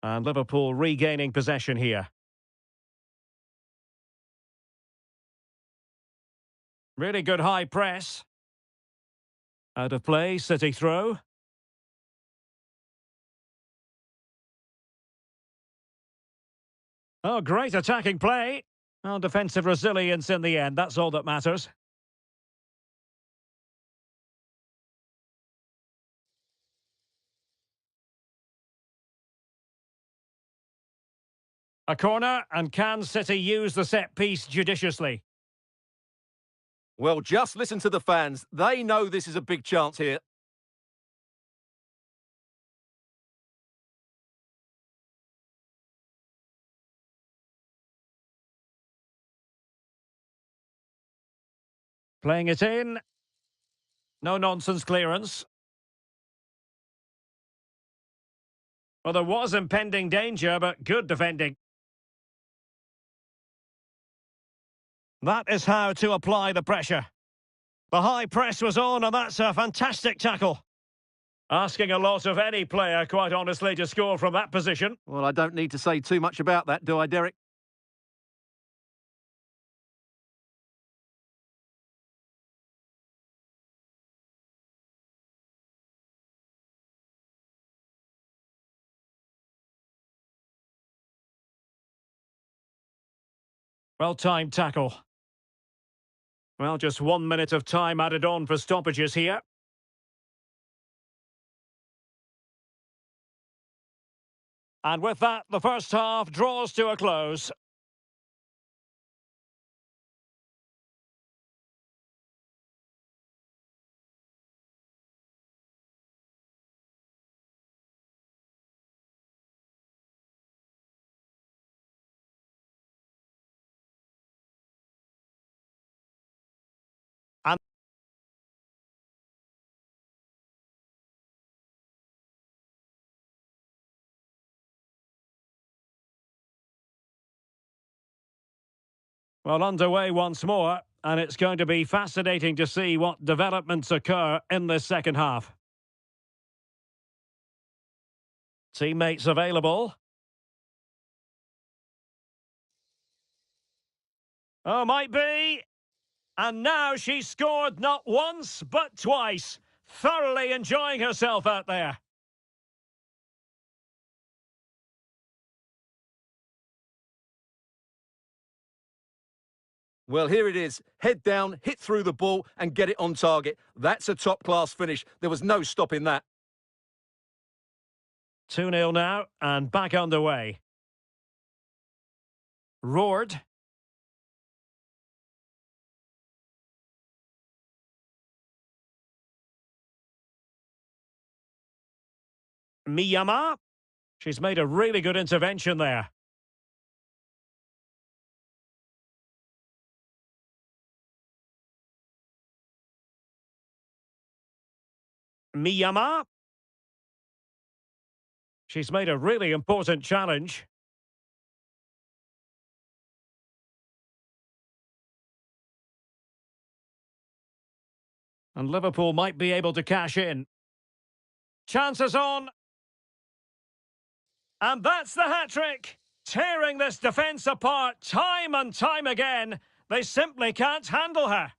And Liverpool regaining possession here. Really good high press. Out of play, City throw. Oh, great attacking play. Oh, defensive resilience in the end, that's all that matters. A corner, and can City use the set piece judiciously? Well, just listen to the fans. They know this is a big chance here. Playing it in. No nonsense clearance. Well, there was impending danger, but good defending. That is how to apply the pressure. The high press was on, and that's a fantastic tackle. Asking a lot of any player, quite honestly, to score from that position. Well, I don't need to say too much about that, do I, Derek? Well-timed tackle. Well, just 1 minute of time added on for stoppages here. And with that, the first half draws to a close. And well, underway once more, and it's going to be fascinating to see what developments occur in this second half. Teammates available. Oh, might be. And now she's scored not once, but twice. Thoroughly enjoying herself out there. Well, here it is. Head down, hit through the ball and get it on target. That's a top-class finish. There was no stopping that. 2-0 now, and back underway. Roared. Miyama. She's made a really good intervention there. Miyama. She's made a really important challenge. And Liverpool might be able to cash in. Chances on. And that's the hat-trick. Tearing this defence apart time and time again. They simply can't handle her.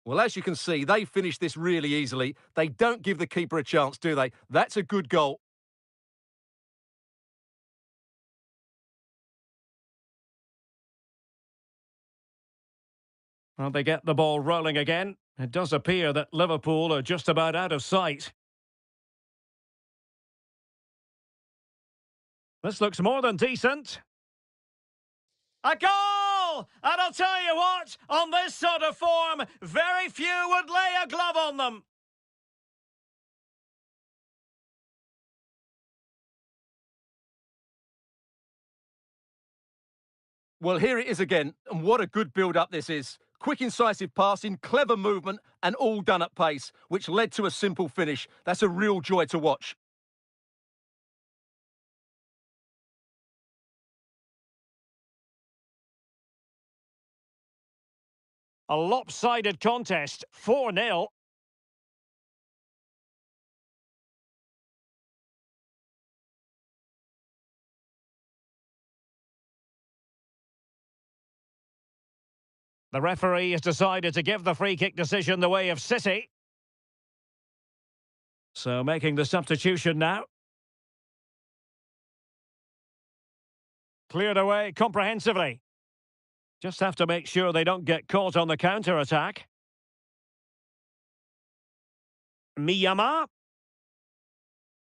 Well, as you can see, they finished this really easily. They don't give the keeper a chance, do they? That's a good goal. Well, they get the ball rolling again. It does appear that Liverpool are just about out of sight. This looks more than decent. A goal! And I'll tell you what, on this sort of form, very few would lay a glove on them. Well, here it is again, and what a good build-up this is. Quick, incisive passing, clever movement, and all done at pace, which led to a simple finish. That's a real joy to watch. A lopsided contest, 4-0. The referee has decided to give the free kick decision the way of City. So making the substitution now. Cleared away comprehensively. Just have to make sure they don't get caught on the counter-attack. Miyama.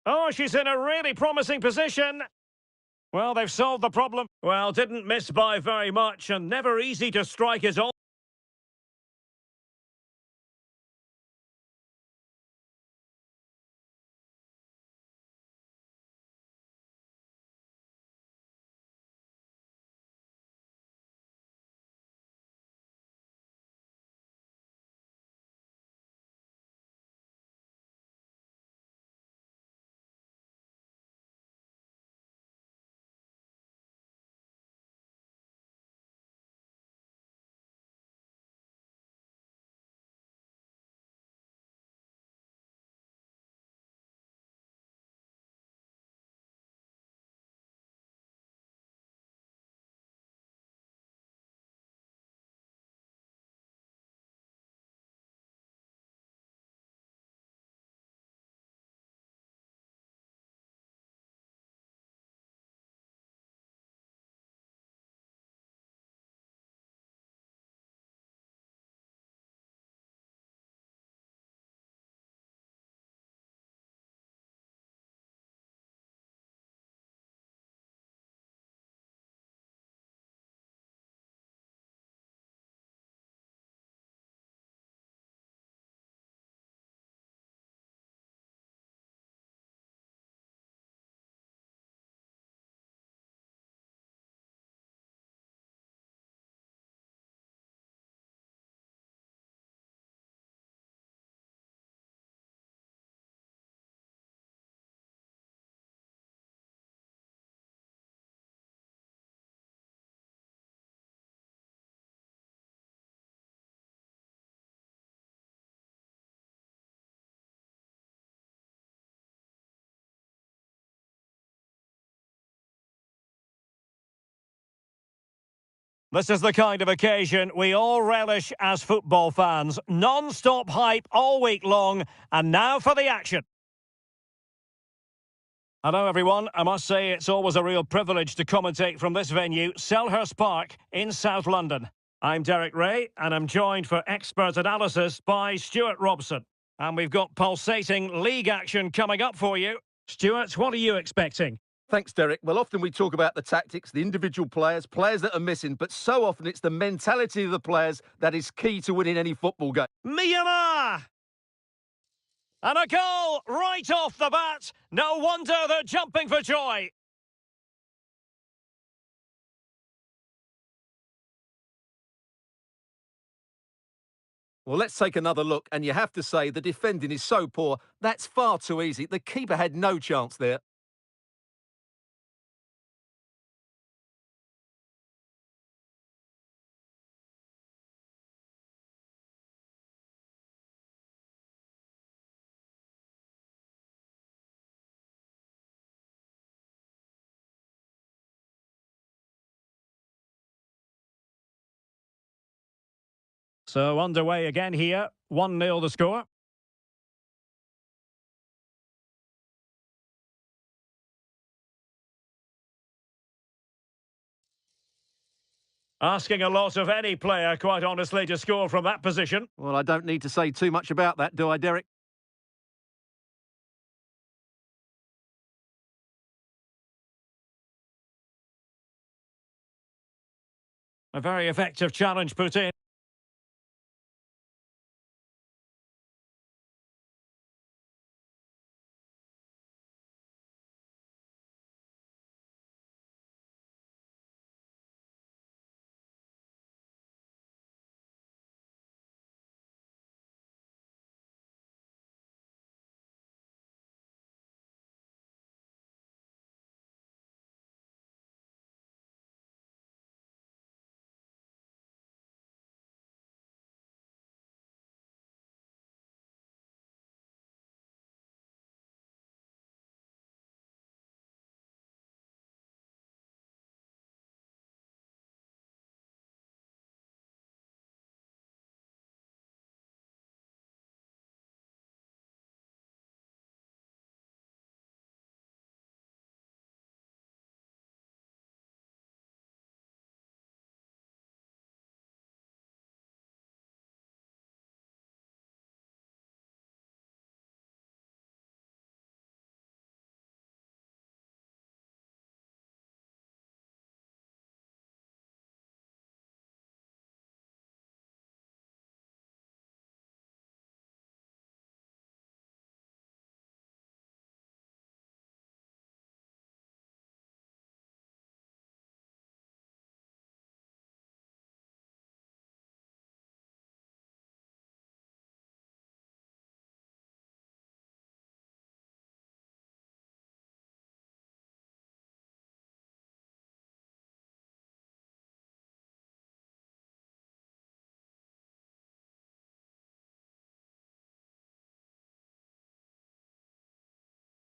Oh, she's in a really promising position. Well, they've solved the problem. Well, didn't miss by very much and never easy to strike it all. This is the kind of occasion we all relish as football fans. Non-stop hype all week long, and now for the action. Hello everyone, I must say it's always a real privilege to commentate from this venue, Selhurst Park in South London. I'm Derek Ray, and I'm joined for expert analysis by Stuart Robson. And we've got pulsating league action coming up for you. Stuart, what are you expecting? Thanks, Derek. Well, often we talk about the tactics, the individual players that are missing, but so often it's the mentality of the players that is key to winning any football game. Miyama! And a goal right off the bat. No wonder they're jumping for joy. Well, let's take another look, and you have to say the defending is so poor. That's far too easy. The keeper had no chance there. So underway again here. 1-0 the score. Asking a lot of any player, quite honestly, to score from that position. Well, I don't need to say too much about that, do I, Derek? A very effective challenge put in.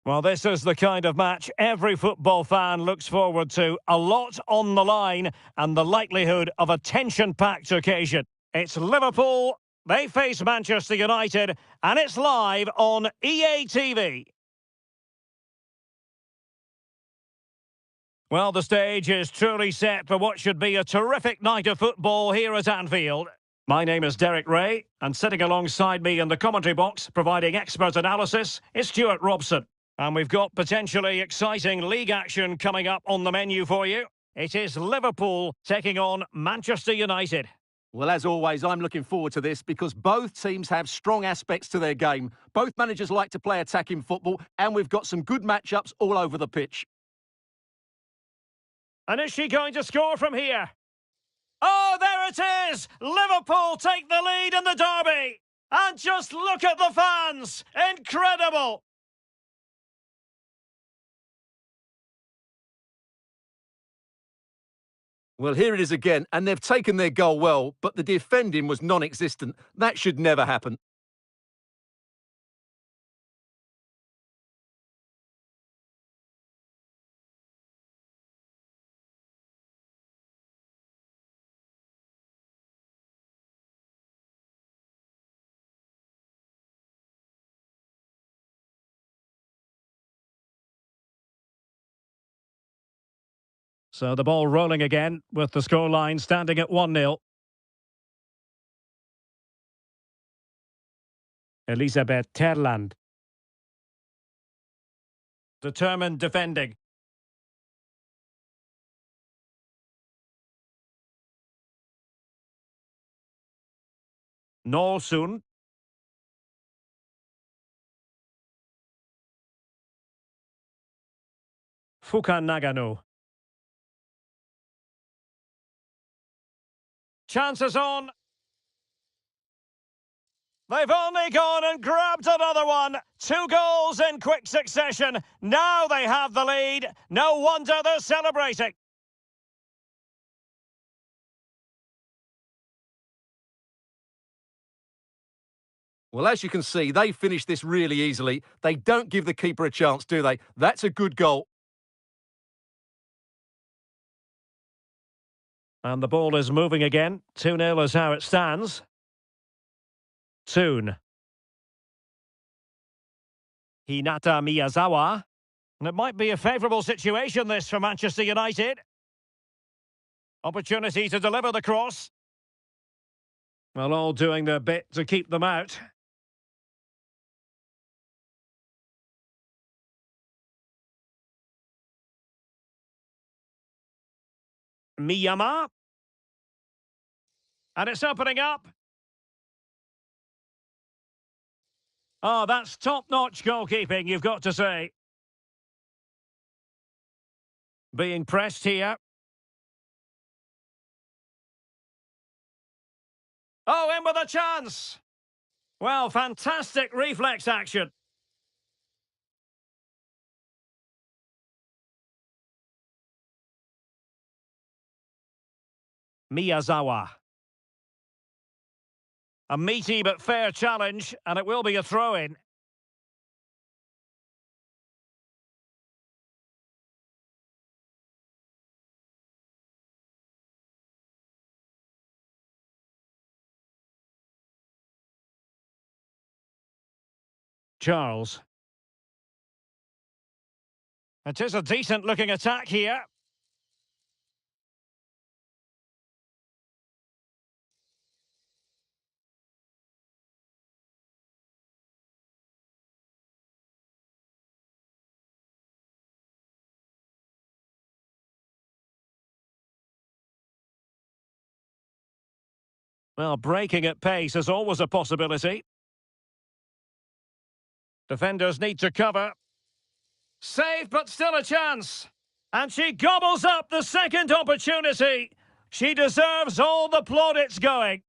Well, this is the kind of match every football fan looks forward to. A lot on the line and the likelihood of a tension-packed occasion. It's Liverpool, they face Manchester United, and it's live on EA TV. Well, the stage is truly set for what should be a terrific night of football here at Anfield. My name is Derek Ray, and sitting alongside me in the commentary box, providing expert analysis, is Stuart Robson. And we've got potentially exciting league action coming up on the menu for you. It is Liverpool taking on Manchester United. Well, as always, I'm looking forward to this because both teams have strong aspects to their game. Both managers like to play attacking football, and we've got some good matchups all over the pitch. And is she going to score from here? Oh, there it is! Liverpool take the lead in the derby! And just look at the fans! Incredible! Well, here it is again, and they've taken their goal well, but the defending was non-existent. That should never happen. So the ball rolling again with the scoreline standing at 1-0. Elisabeth Terland. Determined defending. Nolsun. Fuka Nagano. Chances on. They've only gone and grabbed another one. 2 goals in quick succession. Now they have the lead. No wonder they're celebrating. Well, as you can see, they finished this really easily. They don't give the keeper a chance, do they? That's a good goal. And the ball is moving again. 2-0 is how it stands. Toon. Hinata Miyazawa. And it might be a favourable situation, this, for Manchester United. Opportunity to deliver the cross. Well, all doing their bit to keep them out. Miyama. And it's opening up. Oh, that's top-notch goalkeeping, you've got to say. Being pressed here. Oh, in with a chance! Well, fantastic reflex action. Miyazawa. A meaty but fair challenge, and it will be a throw-in. Charles. It is a decent-looking attack here. Well, breaking at pace is always a possibility. Defenders need to cover. Saved, but still a chance. And she gobbles up the second opportunity. She deserves all the plaudits going.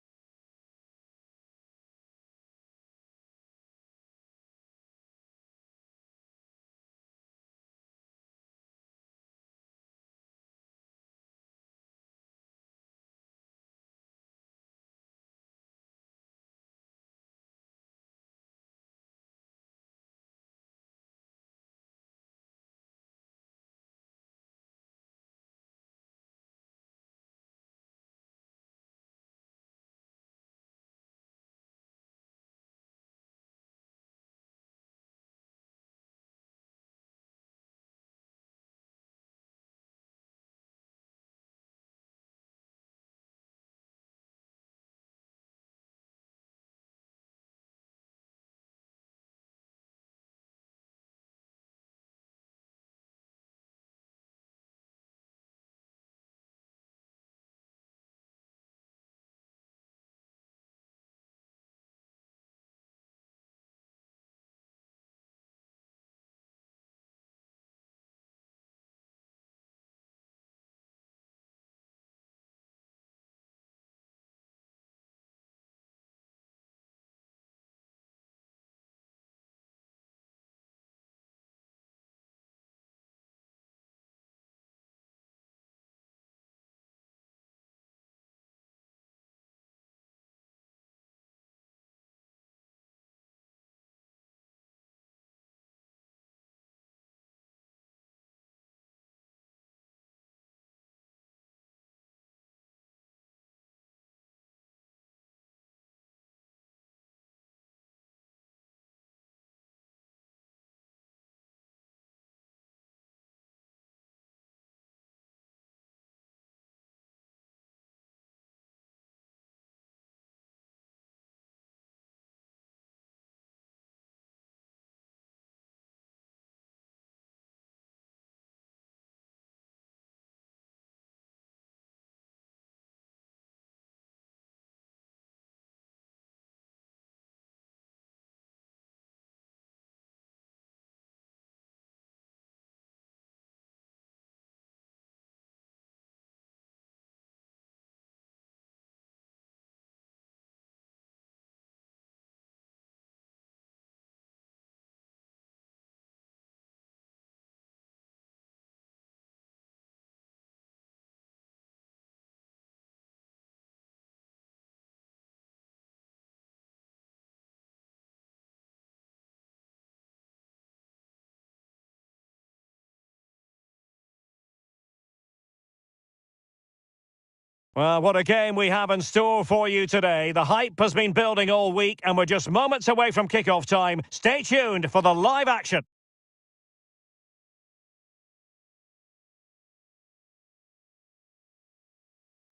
Well, what a game we have in store for you today. The hype has been building all week and we're just moments away from kickoff time. Stay tuned for the live action.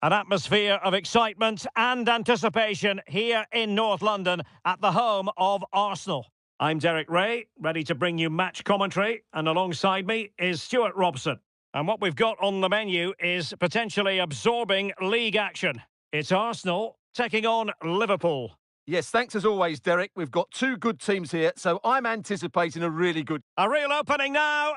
An atmosphere of excitement and anticipation here in North London at the home of Arsenal. I'm Derek Ray, ready to bring you match commentary, and alongside me is Stuart Robson. And what we've got on the menu is potentially absorbing league action. It's Arsenal taking on Liverpool. Yes, thanks as always, Derek. We've got two good teams here, so I'm anticipating a really good... A real opening now.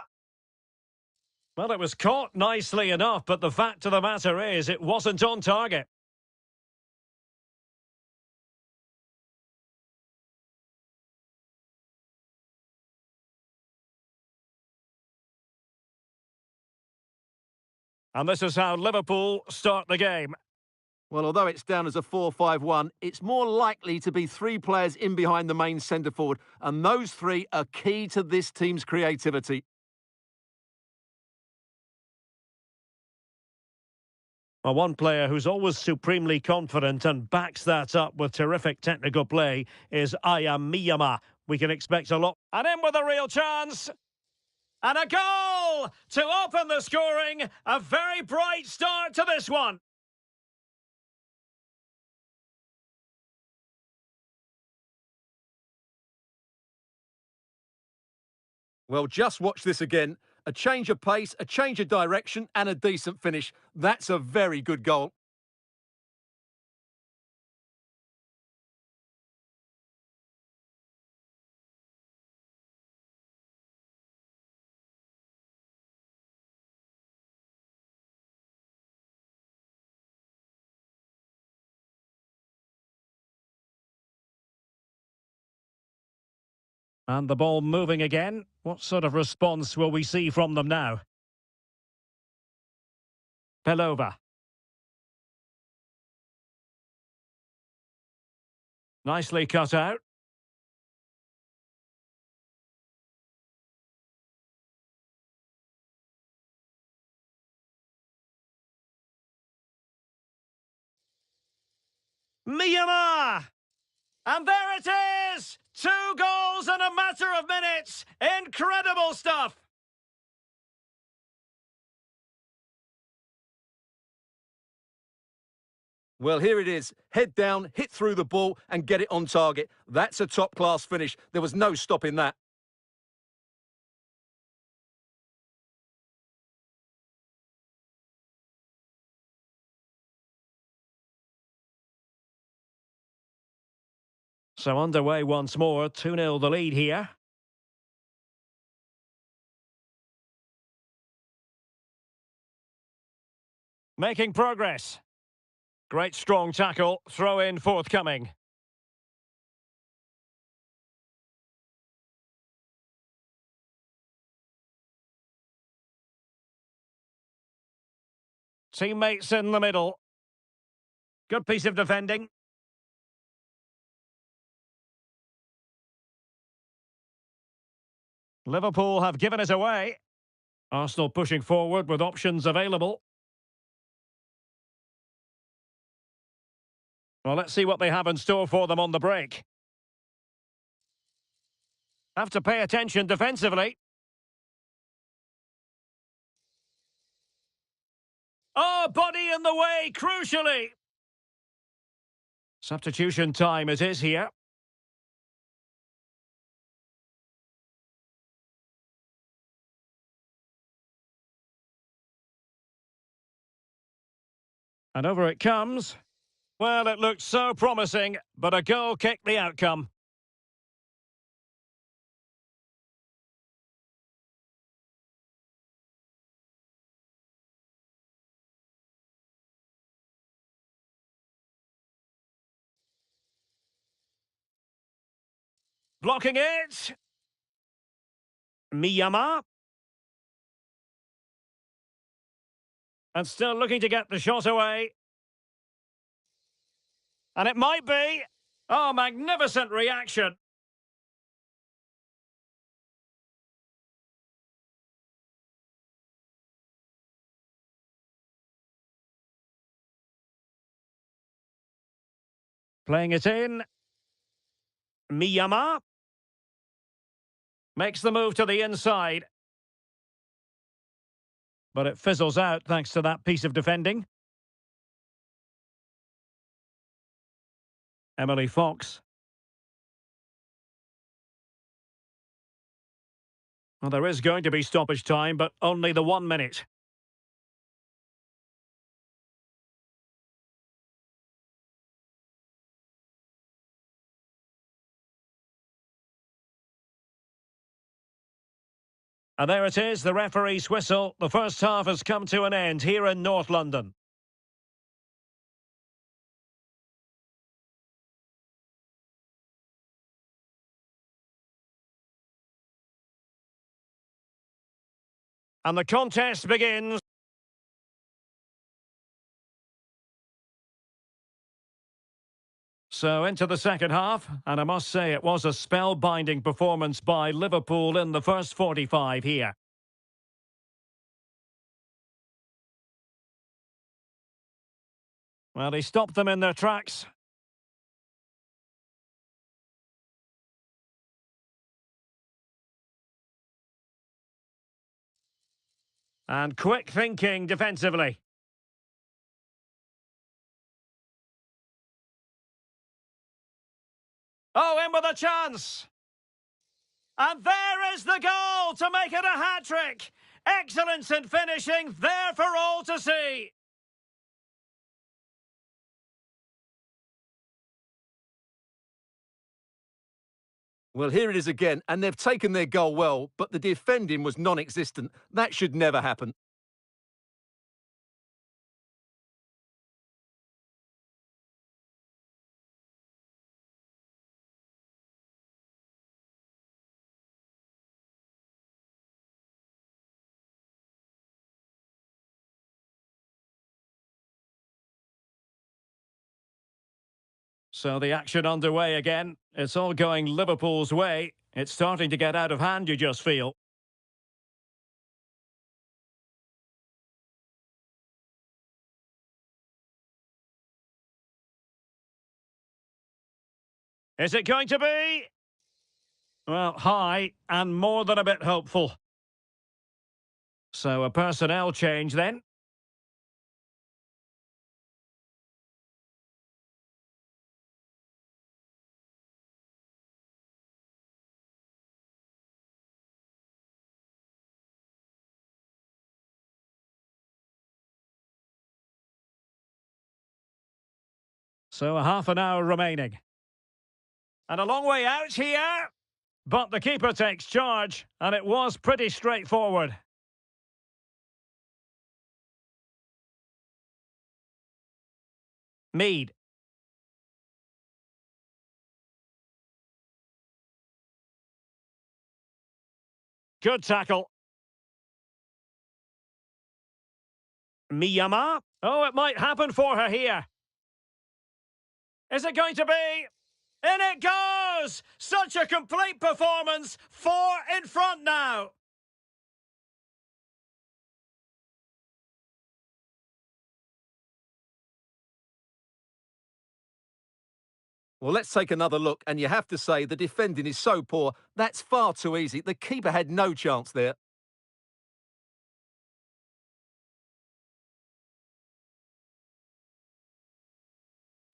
Well, it was caught nicely enough, but the fact of the matter is it wasn't on target. And this is how Liverpool start the game. Well, although it's down as a 4-5-1, it's more likely to be three players in behind the main centre forward, and those three are key to this team's creativity. Well, one player who's always supremely confident and backs that up with terrific technical play is miyama. We can expect a lot. And in with a real chance. And a goal to open the scoring. A very bright start to this one. Well, just watch this again. A change of pace, a change of direction, and a decent finish. That's a very good goal. And the ball moving again. What sort of response will we see from them now? Pelova. Nicely cut out. Miyama! And there it is! 2 goals in a matter of minutes! Incredible stuff! Well, here it is. Head down, hit through the ball, and get it on target. That's a top-class finish. There was no stopping that. So underway once more, 2-0 the lead here. Making progress. Great strong tackle, throw in forthcoming. Teammates in the middle. Good piece of defending. Liverpool have given it away. Arsenal pushing forward with options available. Well, let's see what they have in store for them on the break. Have to pay attention defensively. Oh, body in the way, crucially. Substitution time it is here. And over it comes. Well, it looked so promising, but a goal kicked the outcome. Blocking it. Miyama. And still looking to get the shot away. And it might be. Oh, magnificent reaction. Playing it in. Miyama. Makes the move to the inside. But it fizzles out thanks to that piece of defending. Emily Fox. Well, there is going to be stoppage time, but only the 1 minute. And there it is, the referee's whistle. The first half has come to an end here in North London. And the contest begins. So into the second half, and I must say it was a spellbinding performance by Liverpool in the first 45 here. Well, he stopped them in their tracks. And quick thinking defensively. Oh, in with a chance! And there is the goal to make it a hat-trick! Excellence in finishing, there for all to see! Well, here it is again, and they've taken their goal well, but the defending was non-existent. That should never happen. So the action underway again. It's all going Liverpool's way. It's starting to get out of hand, you just feel. Is it going to be? Well, high and more than a bit hopeful. So a personnel change then. So a half an hour remaining. And a long way out here. But the keeper takes charge, and it was pretty straightforward. Mead. Good tackle. Miyama. Oh, it might happen for her here. Is it going to be? In it goes! Such a complete performance. 4 in front now. Well, let's take another look, and you have to say the defending is so poor. That's far too easy. The keeper had no chance there.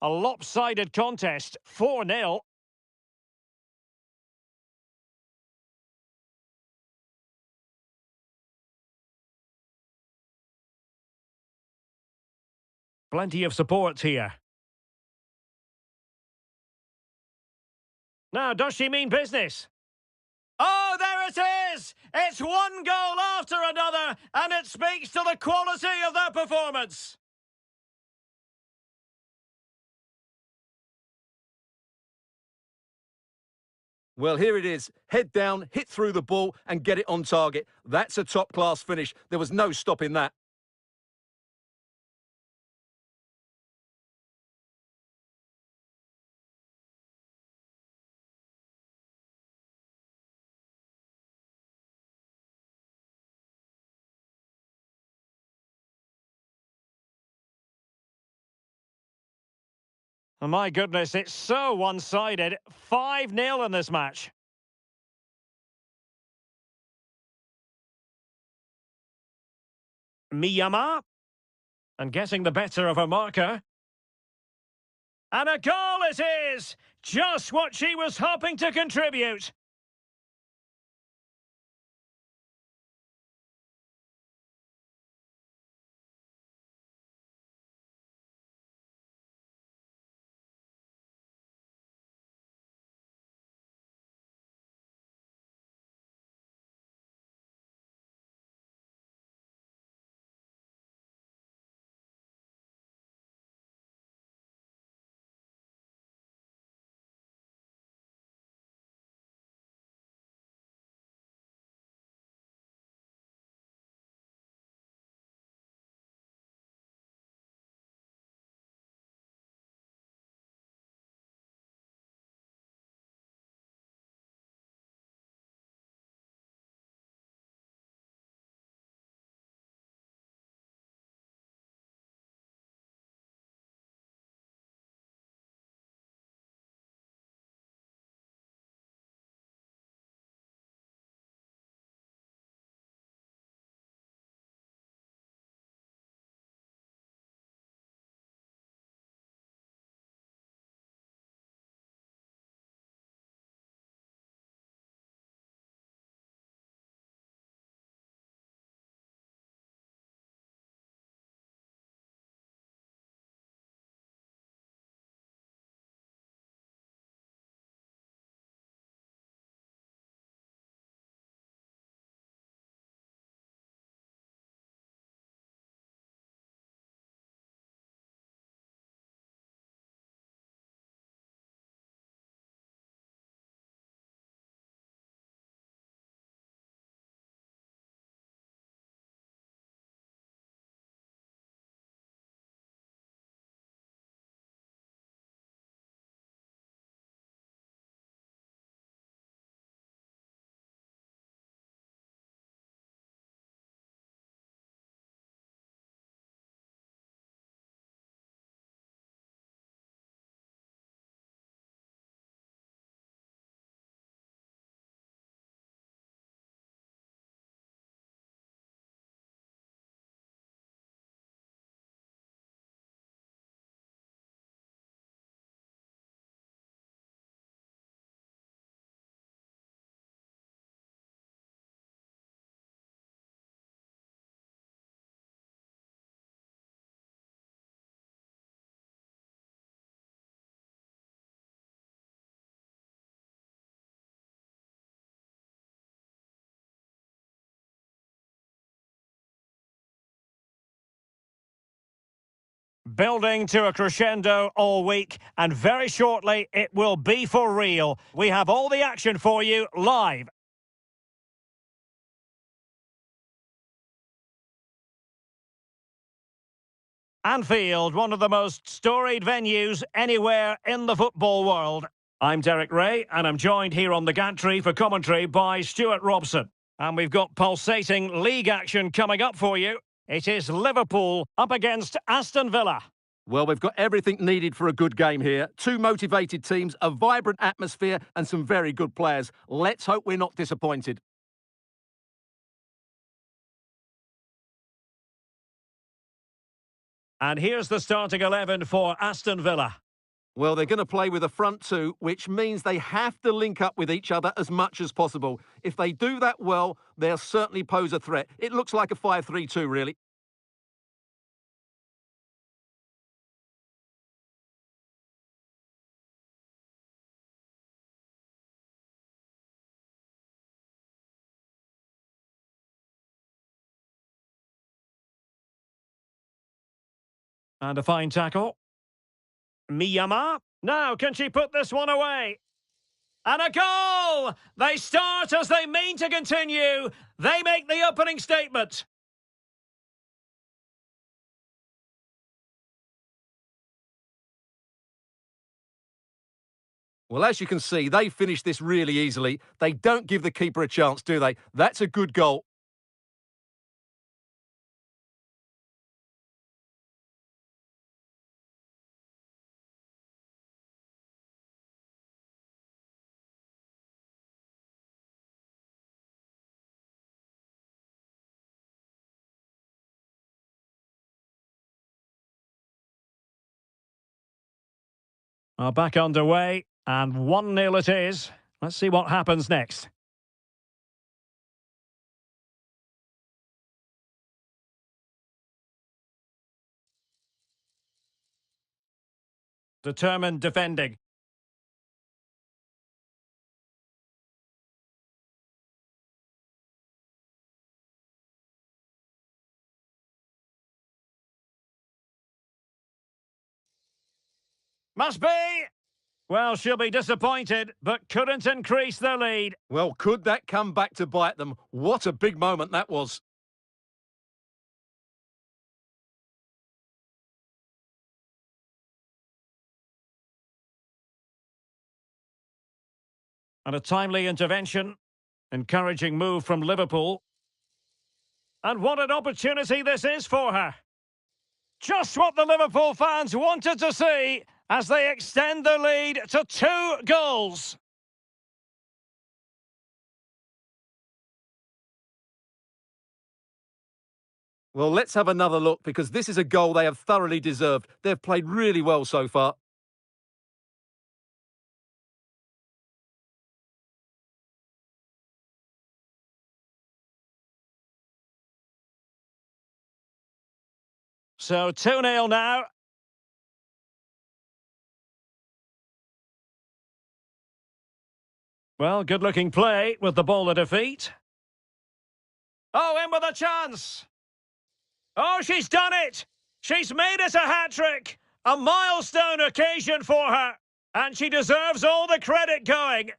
A lopsided contest. 4-0. Plenty of support here. Now, does she mean business? Oh, there it is! It's one goal after another, and it speaks to the quality of their performance. Well, here it is. Head down, hit through the ball, and get it on target. That's a top-class finish. There was no stopping that. Oh, my goodness, it's so one-sided. 5-0 in this match. Miyama. And getting the better of her marker. And a goal it is! Just what she was hoping to contribute. Building to a crescendo all week, and very shortly it will be for real. We have all the action for you live. Anfield, one of the most storied venues anywhere in the football world. I'm Derek Ray, and I'm joined here on the gantry for commentary by Stuart Robson. And we've got pulsating league action coming up for you. It is Liverpool up against Aston Villa. Well, we've got everything needed for a good game here. Two motivated teams, a vibrant atmosphere and some very good players. Let's hope we're not disappointed. And here's the starting 11 for Aston Villa. Well, they're going to play with a front two, which means they have to link up with each other as much as possible. If they do that well, they'll certainly pose a threat. It looks like a 5-3-2, really. And a fine tackle. Miyama. Now, can she put this one away? And a goal! They start as they mean to continue. They make the opening statement. Well, as you can see, they finished this really easily. They don't give the keeper a chance, do they? That's a good goal. Are back underway, and 1-0 it is. Let's see what happens next. Determined defending. Must be! Well, she'll be disappointed, but couldn't increase the lead. Well, could that come back to bite them? What a big moment that was. And a timely intervention. Encouraging move from Liverpool. And what an opportunity this is for her. Just what the Liverpool fans wanted to see as they extend the lead to 2 goals. Well, let's have another look because this is a goal they have thoroughly deserved. They've played really well so far. So 2-0 now. Well, good-looking play with the ball at her feet. Oh, in with a chance! Oh, she's done it! She's made it a hat-trick! A milestone occasion for her! And she deserves all the credit going!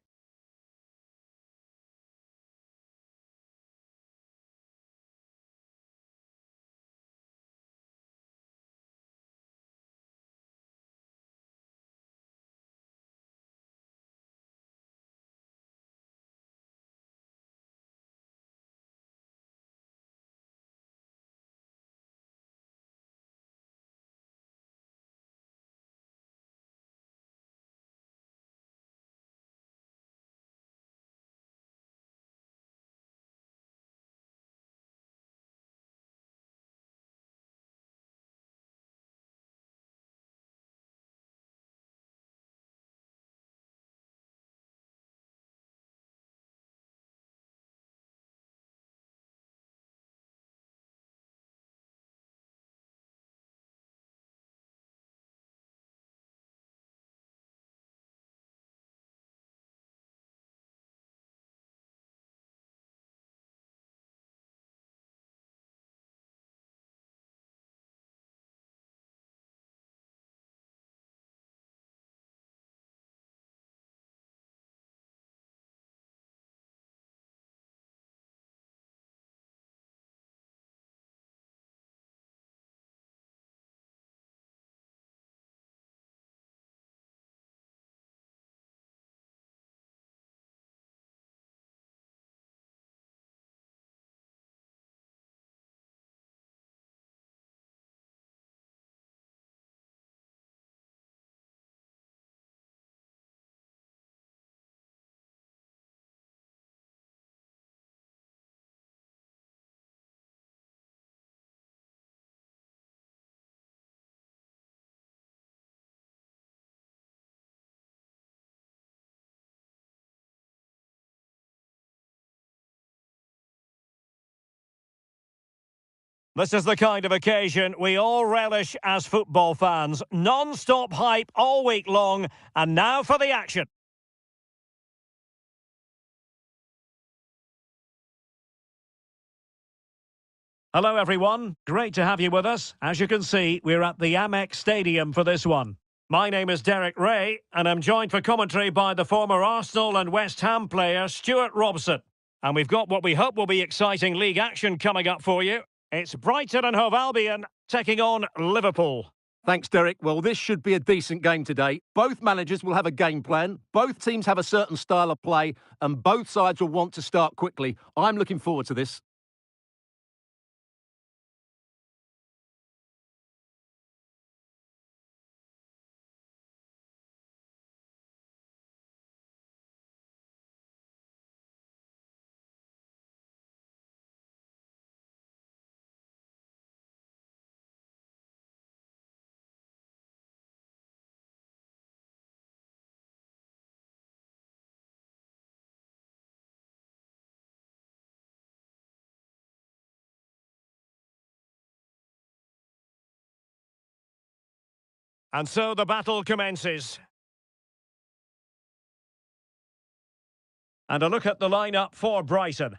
This is the kind of occasion we all relish as football fans. Non-stop hype all week long, and now for the action. Hello everyone, great to have you with us. As you can see, we're at the Amex Stadium for this one. My name is Derek Ray, and I'm joined for commentary by the former Arsenal and West Ham player Stuart Robson. And we've got what we hope will be exciting league action coming up for you. It's Brighton and Hove Albion taking on Liverpool. Thanks, Derek. Well, this should be a decent game today. Both managers will have a game plan. Both teams have a certain style of play, and both sides will want to start quickly. I'm looking forward to this. And so the battle commences. And a look at the lineup for Brighton.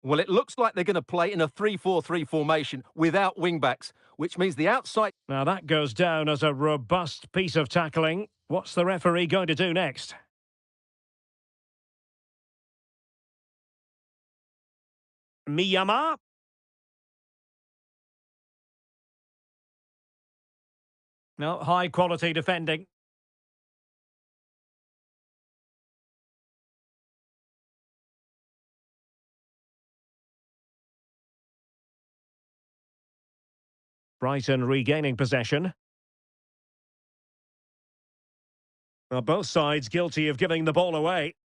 Well, it looks like they're going to play in a 3-4-3 formation without wing-backs, which means the outside... Now that goes down as a robust piece of tackling. What's the referee going to do next? Miyama. No, high quality defending. Brighton regaining possession. Well, both sides guilty of giving the ball away.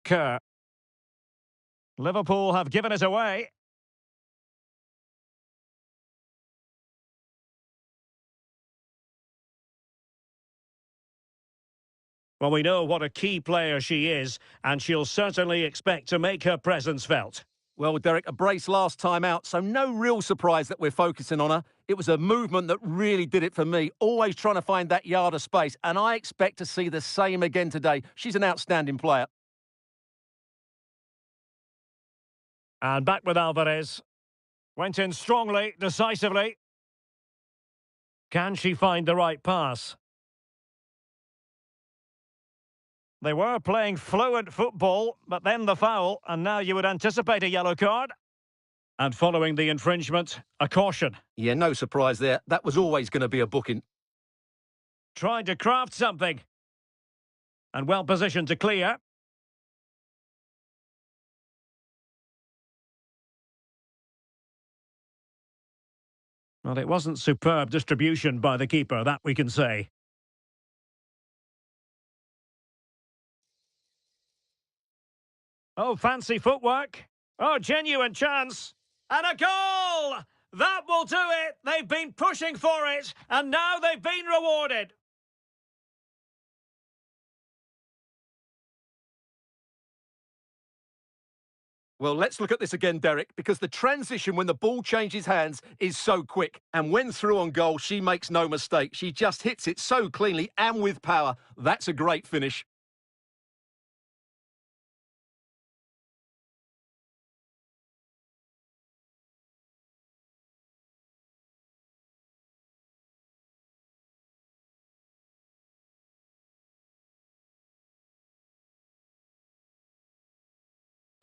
Kerr. Liverpool have given it away. Well, we know what a key player she is, and she'll certainly expect to make her presence felt. Well, Derek, a brace last time out, so no real surprise that we're focusing on her. It was a movement that really did it for me, always trying to find that yard of space, and I expect to see the same again today. She's an outstanding player. And back with Alvarez. Went in strongly, decisively. Can she find the right pass? They were playing fluent football, but then the foul, and now you would anticipate a yellow card. And following the infringement, a caution. Yeah, no surprise there. That was always going to be a booking. Trying to craft something. And well positioned to clear. Well, it wasn't superb distribution by the keeper, that we can say. Oh, fancy footwork. Oh, genuine chance. And a goal! That will do it. They've been pushing for it, and now they've been rewarded. Well, let's look at this again, Derek, because the transition when the ball changes hands is so quick. And when through on goal, she makes no mistake. She just hits it so cleanly and with power. That's a great finish.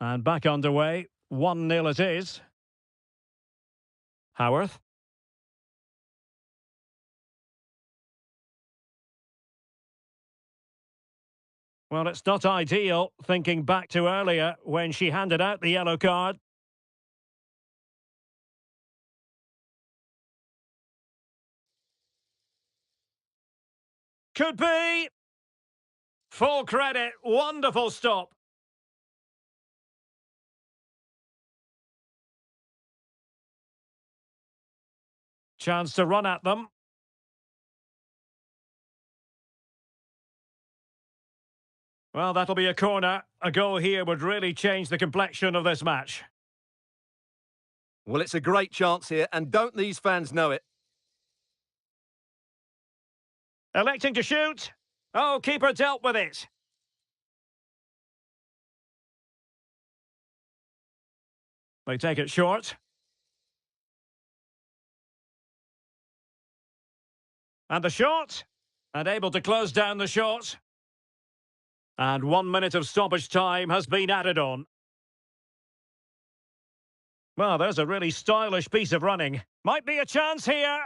And back underway. 1-0 it is. Howarth. Well, it's not ideal, thinking back to earlier when she handed out the yellow card. Could be. Full credit. Wonderful stop. Chance to run at them. Well, that'll be a corner. A goal here would really change the complexion of this match. Well, it's a great chance here, and don't these fans know it? Electing to shoot. Oh, keeper dealt with it. They take it short. And the shot. And able to close down the shot. And 1 minute of stoppage time has been added on. Well, there's a really stylish piece of running. Might be a chance here.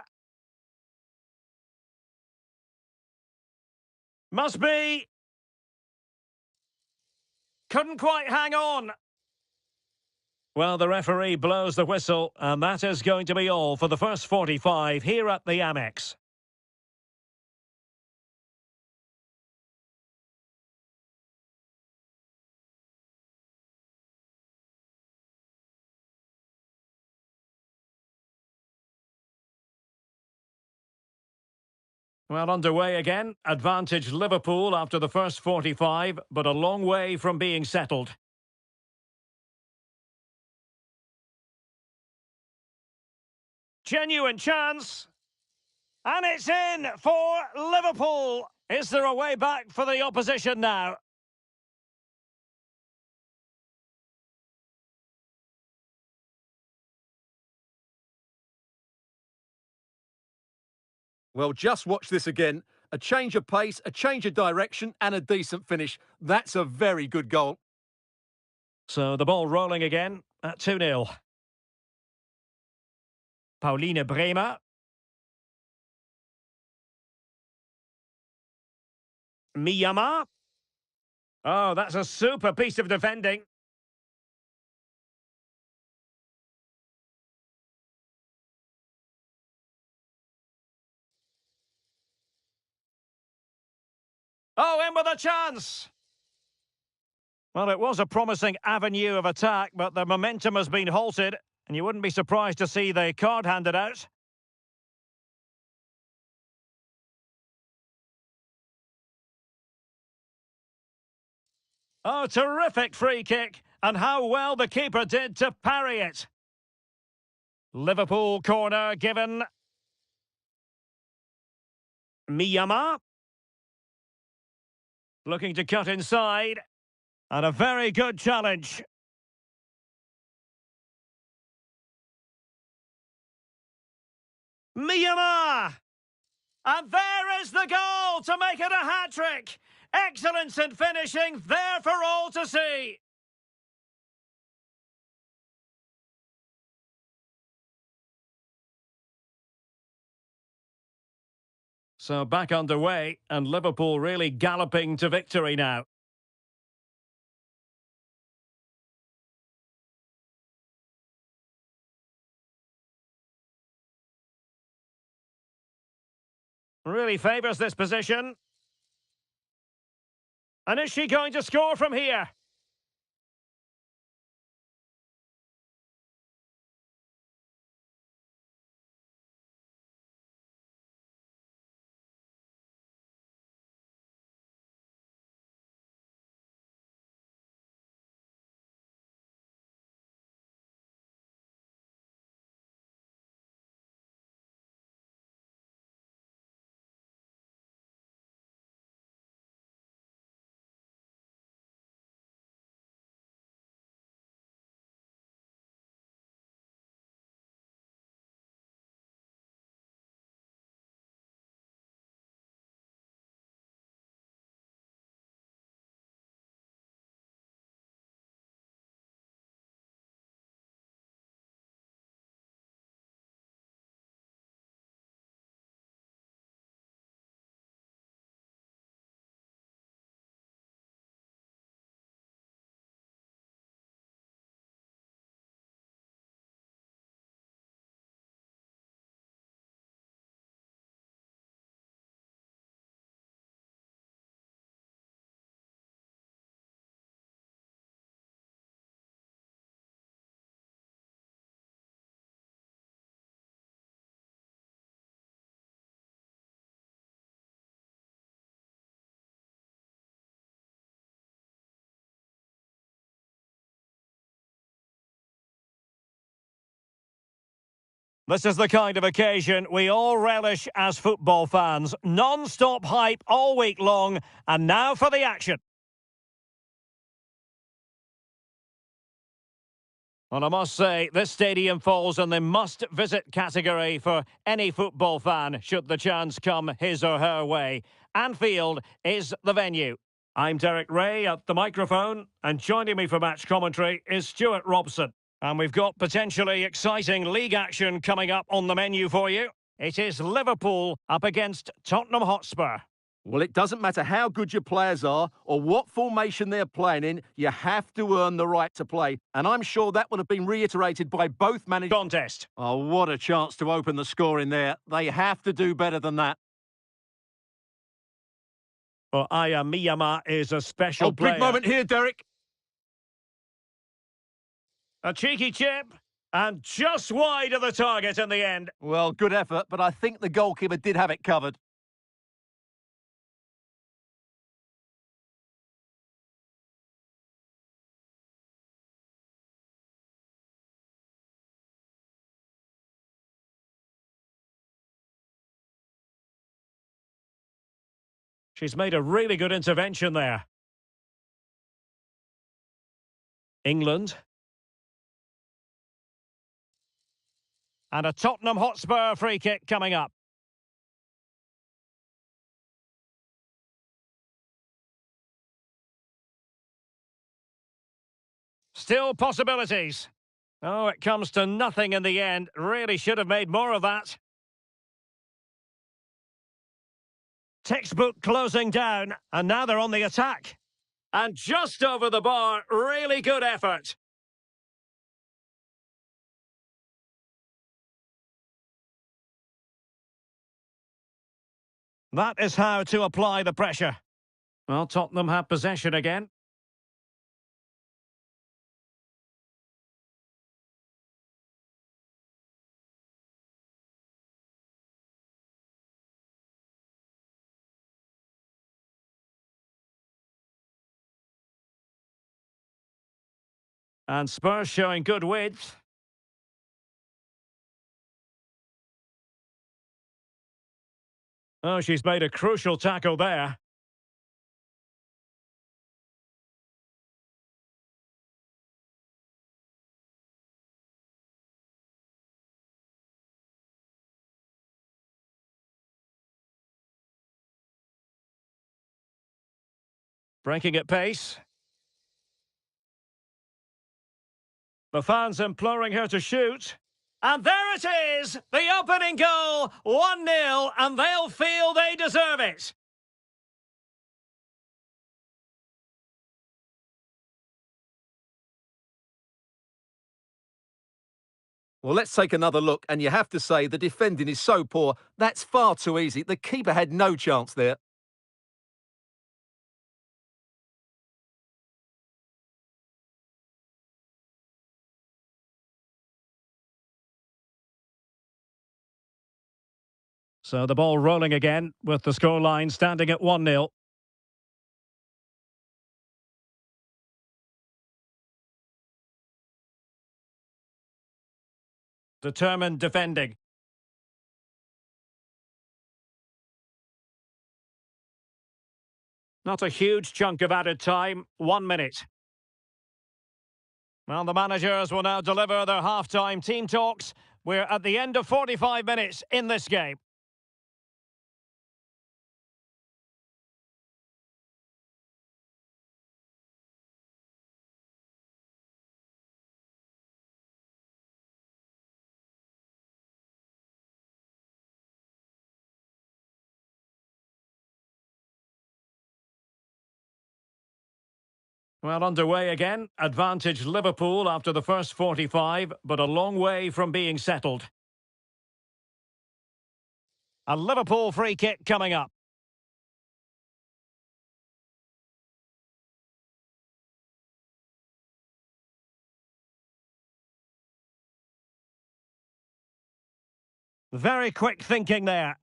Must be. Couldn't quite hang on. Well, the referee blows the whistle, and that is going to be all for the first 45 here at the Amex. Well, underway again. Advantage Liverpool after the first 45, but a long way from being settled. Genuine chance. And it's in for Liverpool. Is there a way back for the opposition now? Well, just watch this again. A change of pace, a change of direction, and a decent finish. That's a very good goal. So the ball rolling again at 2-0. Pauline Bremer. Miyama. Oh, that's a super piece of defending. Oh, in with a chance. Well, it was a promising avenue of attack, but the momentum has been halted, and you wouldn't be surprised to see the card handed out. Oh, terrific free kick, and how well the keeper did to parry it. Liverpool corner given. Miyama. Looking to cut inside. And a very good challenge. Miyama! And there is the goal to make it a hat-trick. Excellence in finishing, there for all to see. So back underway, and Liverpool really galloping to victory now. Really favours this position. And is she going to score from here? This is the kind of occasion we all relish as football fans. Non-stop hype all week long, and now for the action. Well, I must say, this stadium falls in the must-visit category for any football fan, should the chance come his or her way. Anfield is the venue. I'm Derek Ray at the microphone, and joining me for match commentary is Stuart Robson. And we've got potentially exciting league action coming up on the menu for you. It is Liverpool up against Tottenham Hotspur. Well, it doesn't matter how good your players are or what formation they're playing in, you have to earn the right to play. And I'm sure that would have been reiterated by both managers. Contest. Oh, what a chance to open the score in there. They have to do better than that. Well, Aya Miyama is a special player. Big moment here, Derek. A cheeky chip, and just wide of the target in the end. Well, good effort, but I think the goalkeeper did have it covered. She's made a really good intervention there. England. And a Tottenham Hotspur free kick coming up. Still possibilities. Oh, it comes to nothing in the end. Really should have made more of that. Textbook closing down, and now they're on the attack. And just over the bar, really good effort. That is how to apply the pressure. Well, Tottenham have possession again. And Spurs showing good width. Oh, she's made a crucial tackle there. Breaking at pace. The fans imploring her to shoot. And there it is! The opening goal! 1-0, and they'll feel they deserve it. Well, let's take another look, and you have to say the defending is so poor. That's far too easy. The keeper had no chance there. So the ball rolling again, with the scoreline standing at 1-0. Determined defending. Not a huge chunk of added time, 1 minute. Well, the managers will now deliver their half-time team talks. We're at the end of 45 minutes in this game. Well, underway again. Advantage Liverpool after the first 45, but a long way from being settled. A Liverpool free kick coming up. Very quick thinking there.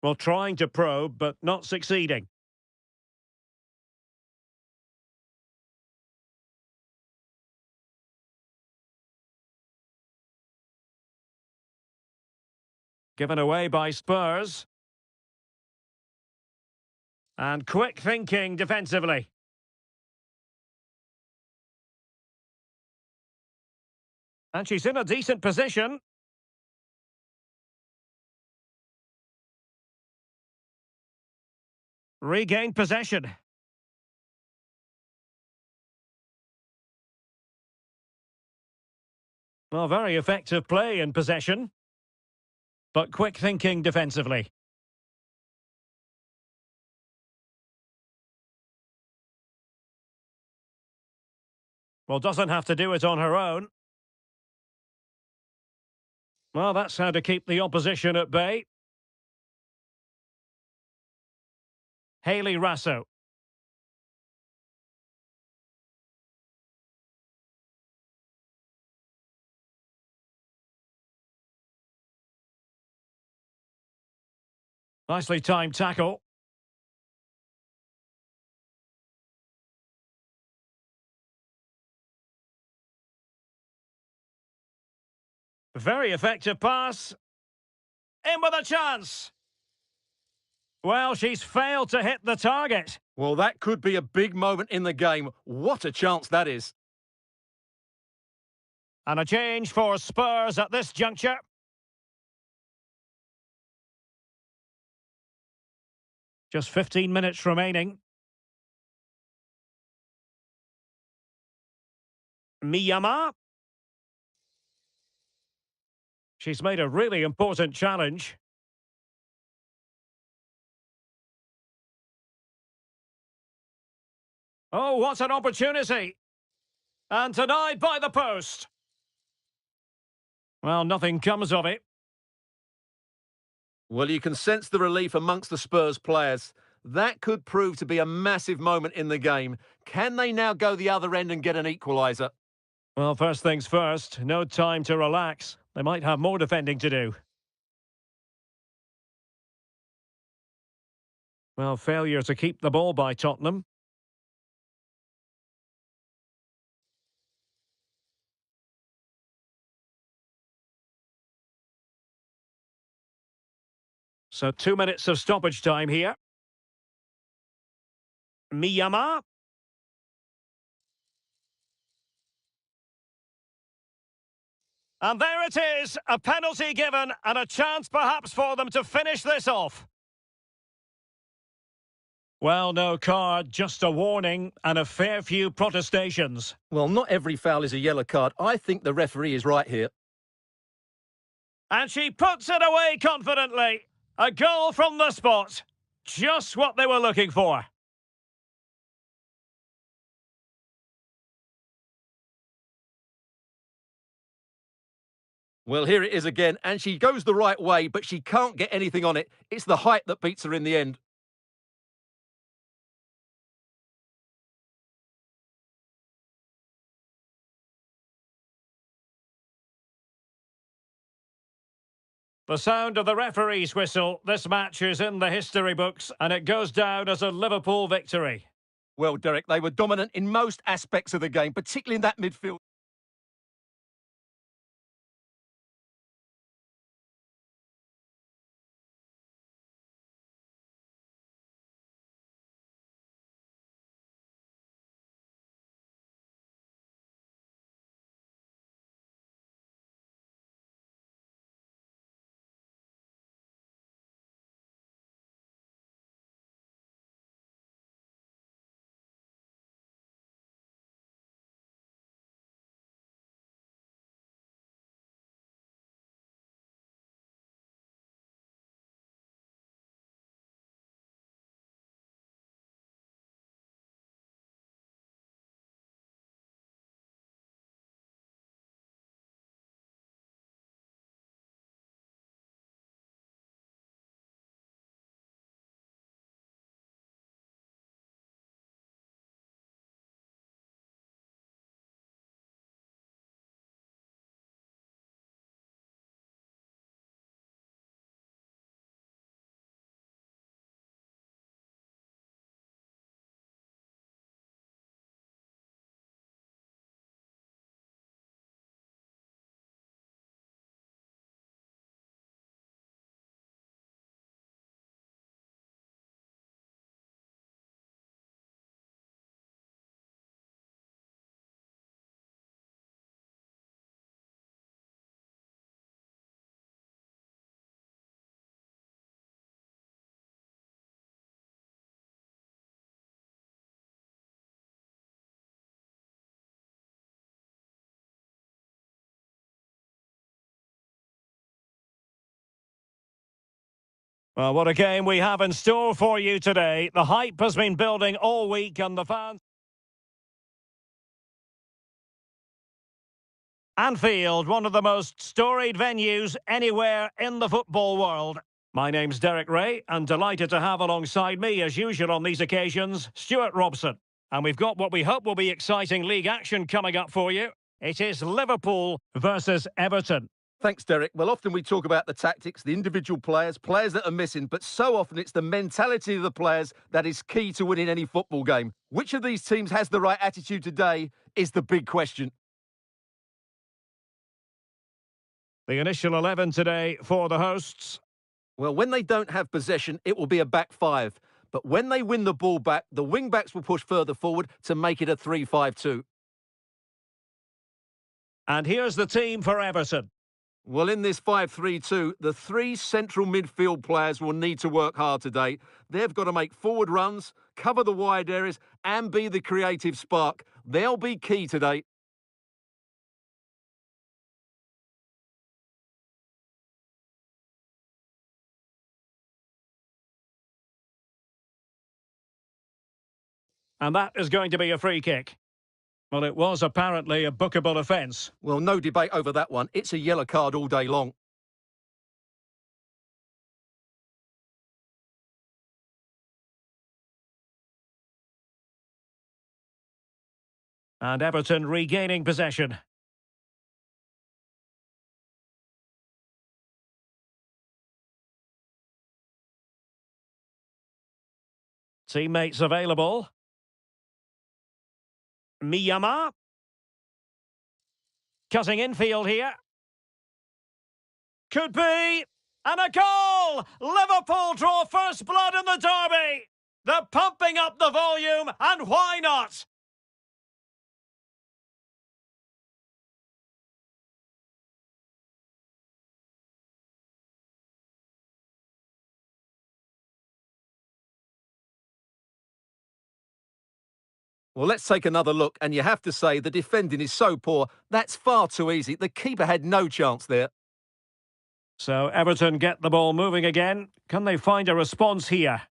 Well, trying to probe, but not succeeding. Given away by Spurs. And quick thinking defensively. And she's in a decent position. Regained possession. Well, very effective play in possession. But quick thinking defensively. Well, doesn't have to do it on her own. Well, that's how to keep the opposition at bay. Hayley Rasso. Nicely timed tackle. Very effective pass. In with a chance. Well, she's failed to hit the target. Well, that could be a big moment in the game. What a chance that is. And a change for Spurs at this juncture. Just 15 minutes remaining. Miyama. She's made a really important challenge. Oh, what an opportunity. And denied by the post. Well, nothing comes of it. Well, you can sense the relief amongst the Spurs players. That could prove to be a massive moment in the game. Can they now go the other end and get an equaliser? Well, first things first, no time to relax. They might have more defending to do. Well, failure to keep the ball by Tottenham. So 2 minutes of stoppage time here. Miyama. And there it is, a penalty given and a chance perhaps for them to finish this off. Well, no card, just a warning and a fair few protestations. Well, not every foul is a yellow card. I think the referee is right here. And she puts it away confidently. A goal from the spot. Just what they were looking for. Well, here it is again, and she goes the right way, but she can't get anything on it. It's the height that beats her in the end. The sound of the referee's whistle. This match is in the history books and it goes down as a Liverpool victory. Well, Derek, they were dominant in most aspects of the game, particularly in that midfield. Well, what a game we have in store for you today. The hype has been building all week and the fans... Anfield, one of the most storied venues anywhere in the football world. My name's Derek Ray, and delighted to have alongside me, as usual on these occasions, Stuart Robson. And we've got what we hope will be exciting league action coming up for you. It is Liverpool versus Everton. Thanks, Derek. Well, often we talk about the tactics, the individual players that are missing, but so often it's the mentality of the players that is key to winning any football game. Which of these teams has the right attitude today is the big question. The initial 11 today for the hosts. Well, when they don't have possession, it will be a back five. But when they win the ball back, the wing-backs will push further forward to make it a 3-5-2. And here's the team for Everton. Well, in this 5-3-2, the three central midfield players will need to work hard today. They've got to make forward runs, cover the wide areas, and be the creative spark. They'll be key today. And that is going to be a free kick. Well, it was apparently a bookable offence. Well, no debate over that one. It's a yellow card all day long. And Everton regaining possession. Teammates available. Miyama. Cutting infield here. Could be. And a goal! Liverpool draw first blood in the derby. They're pumping up the volume, and why not? Well, let's take another look, and you have to say the defending is so poor. That's far too easy. The keeper had no chance there. So Everton get the ball moving again. Can they find a response here?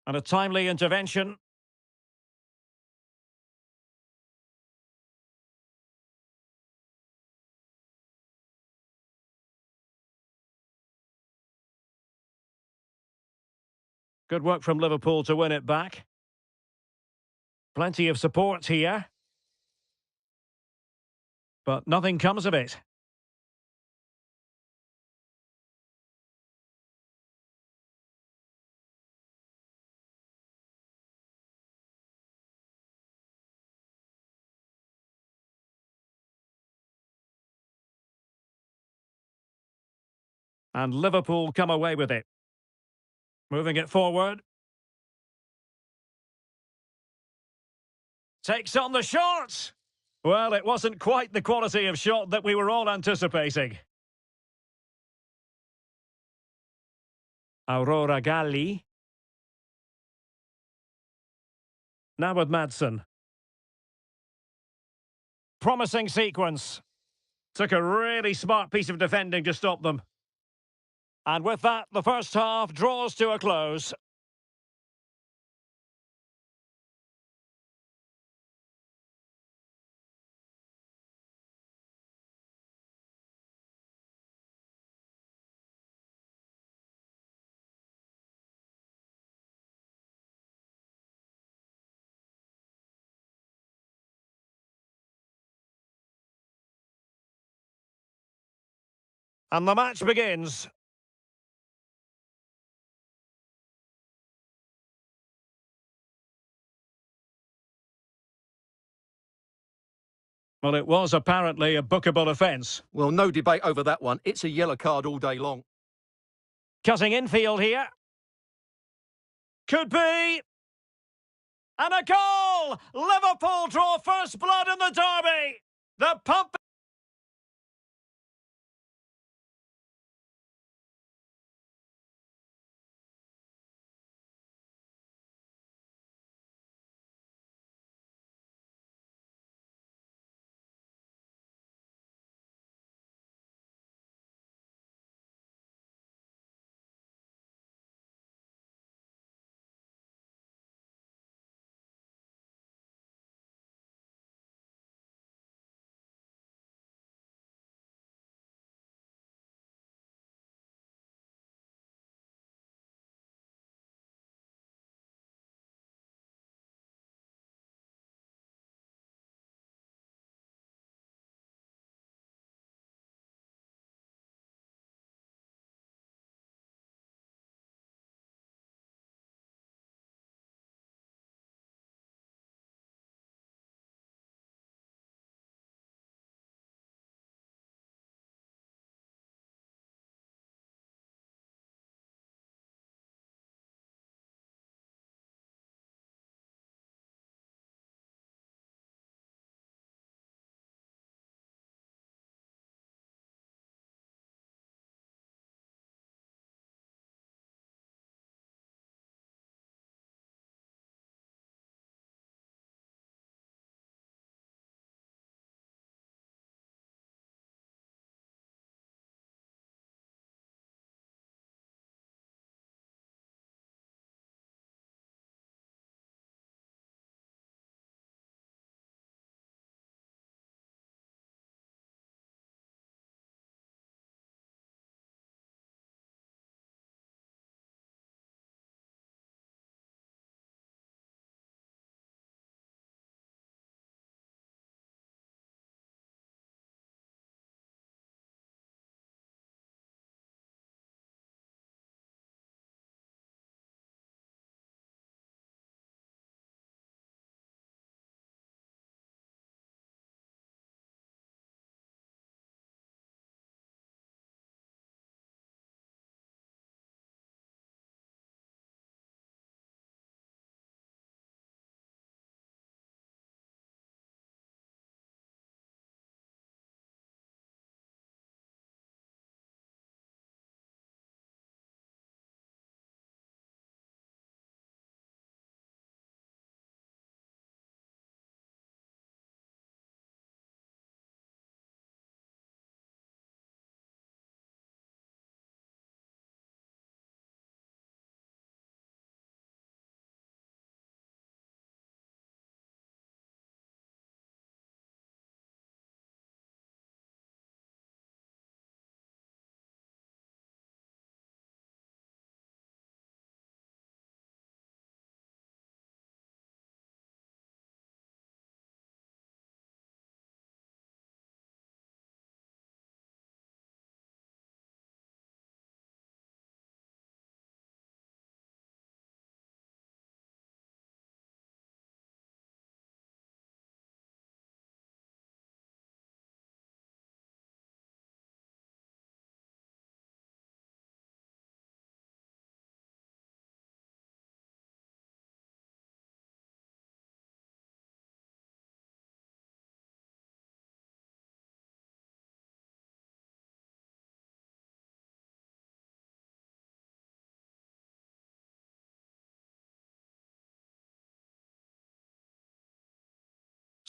And a timely intervention. Good work from Liverpool to win it back. Plenty of support here. But nothing comes of it. And Liverpool come away with it. Moving it forward. Takes on the shot. Well, it wasn't quite the quality of shot that we were all anticipating. Aurora Galli. Now with Madsen. Promising sequence. Took a really smart piece of defending to stop them. And with that, the first half draws to a close. And the match begins. Well, it was apparently a bookable offence. Well, no debate over that one. It's a yellow card all day long. Cutting infield here. Could be. And a goal! Liverpool draw first blood in the derby. The pump.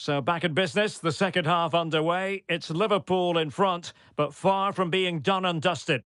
So back in business, the second half underway. It's Liverpool in front, but far from being done and dusted.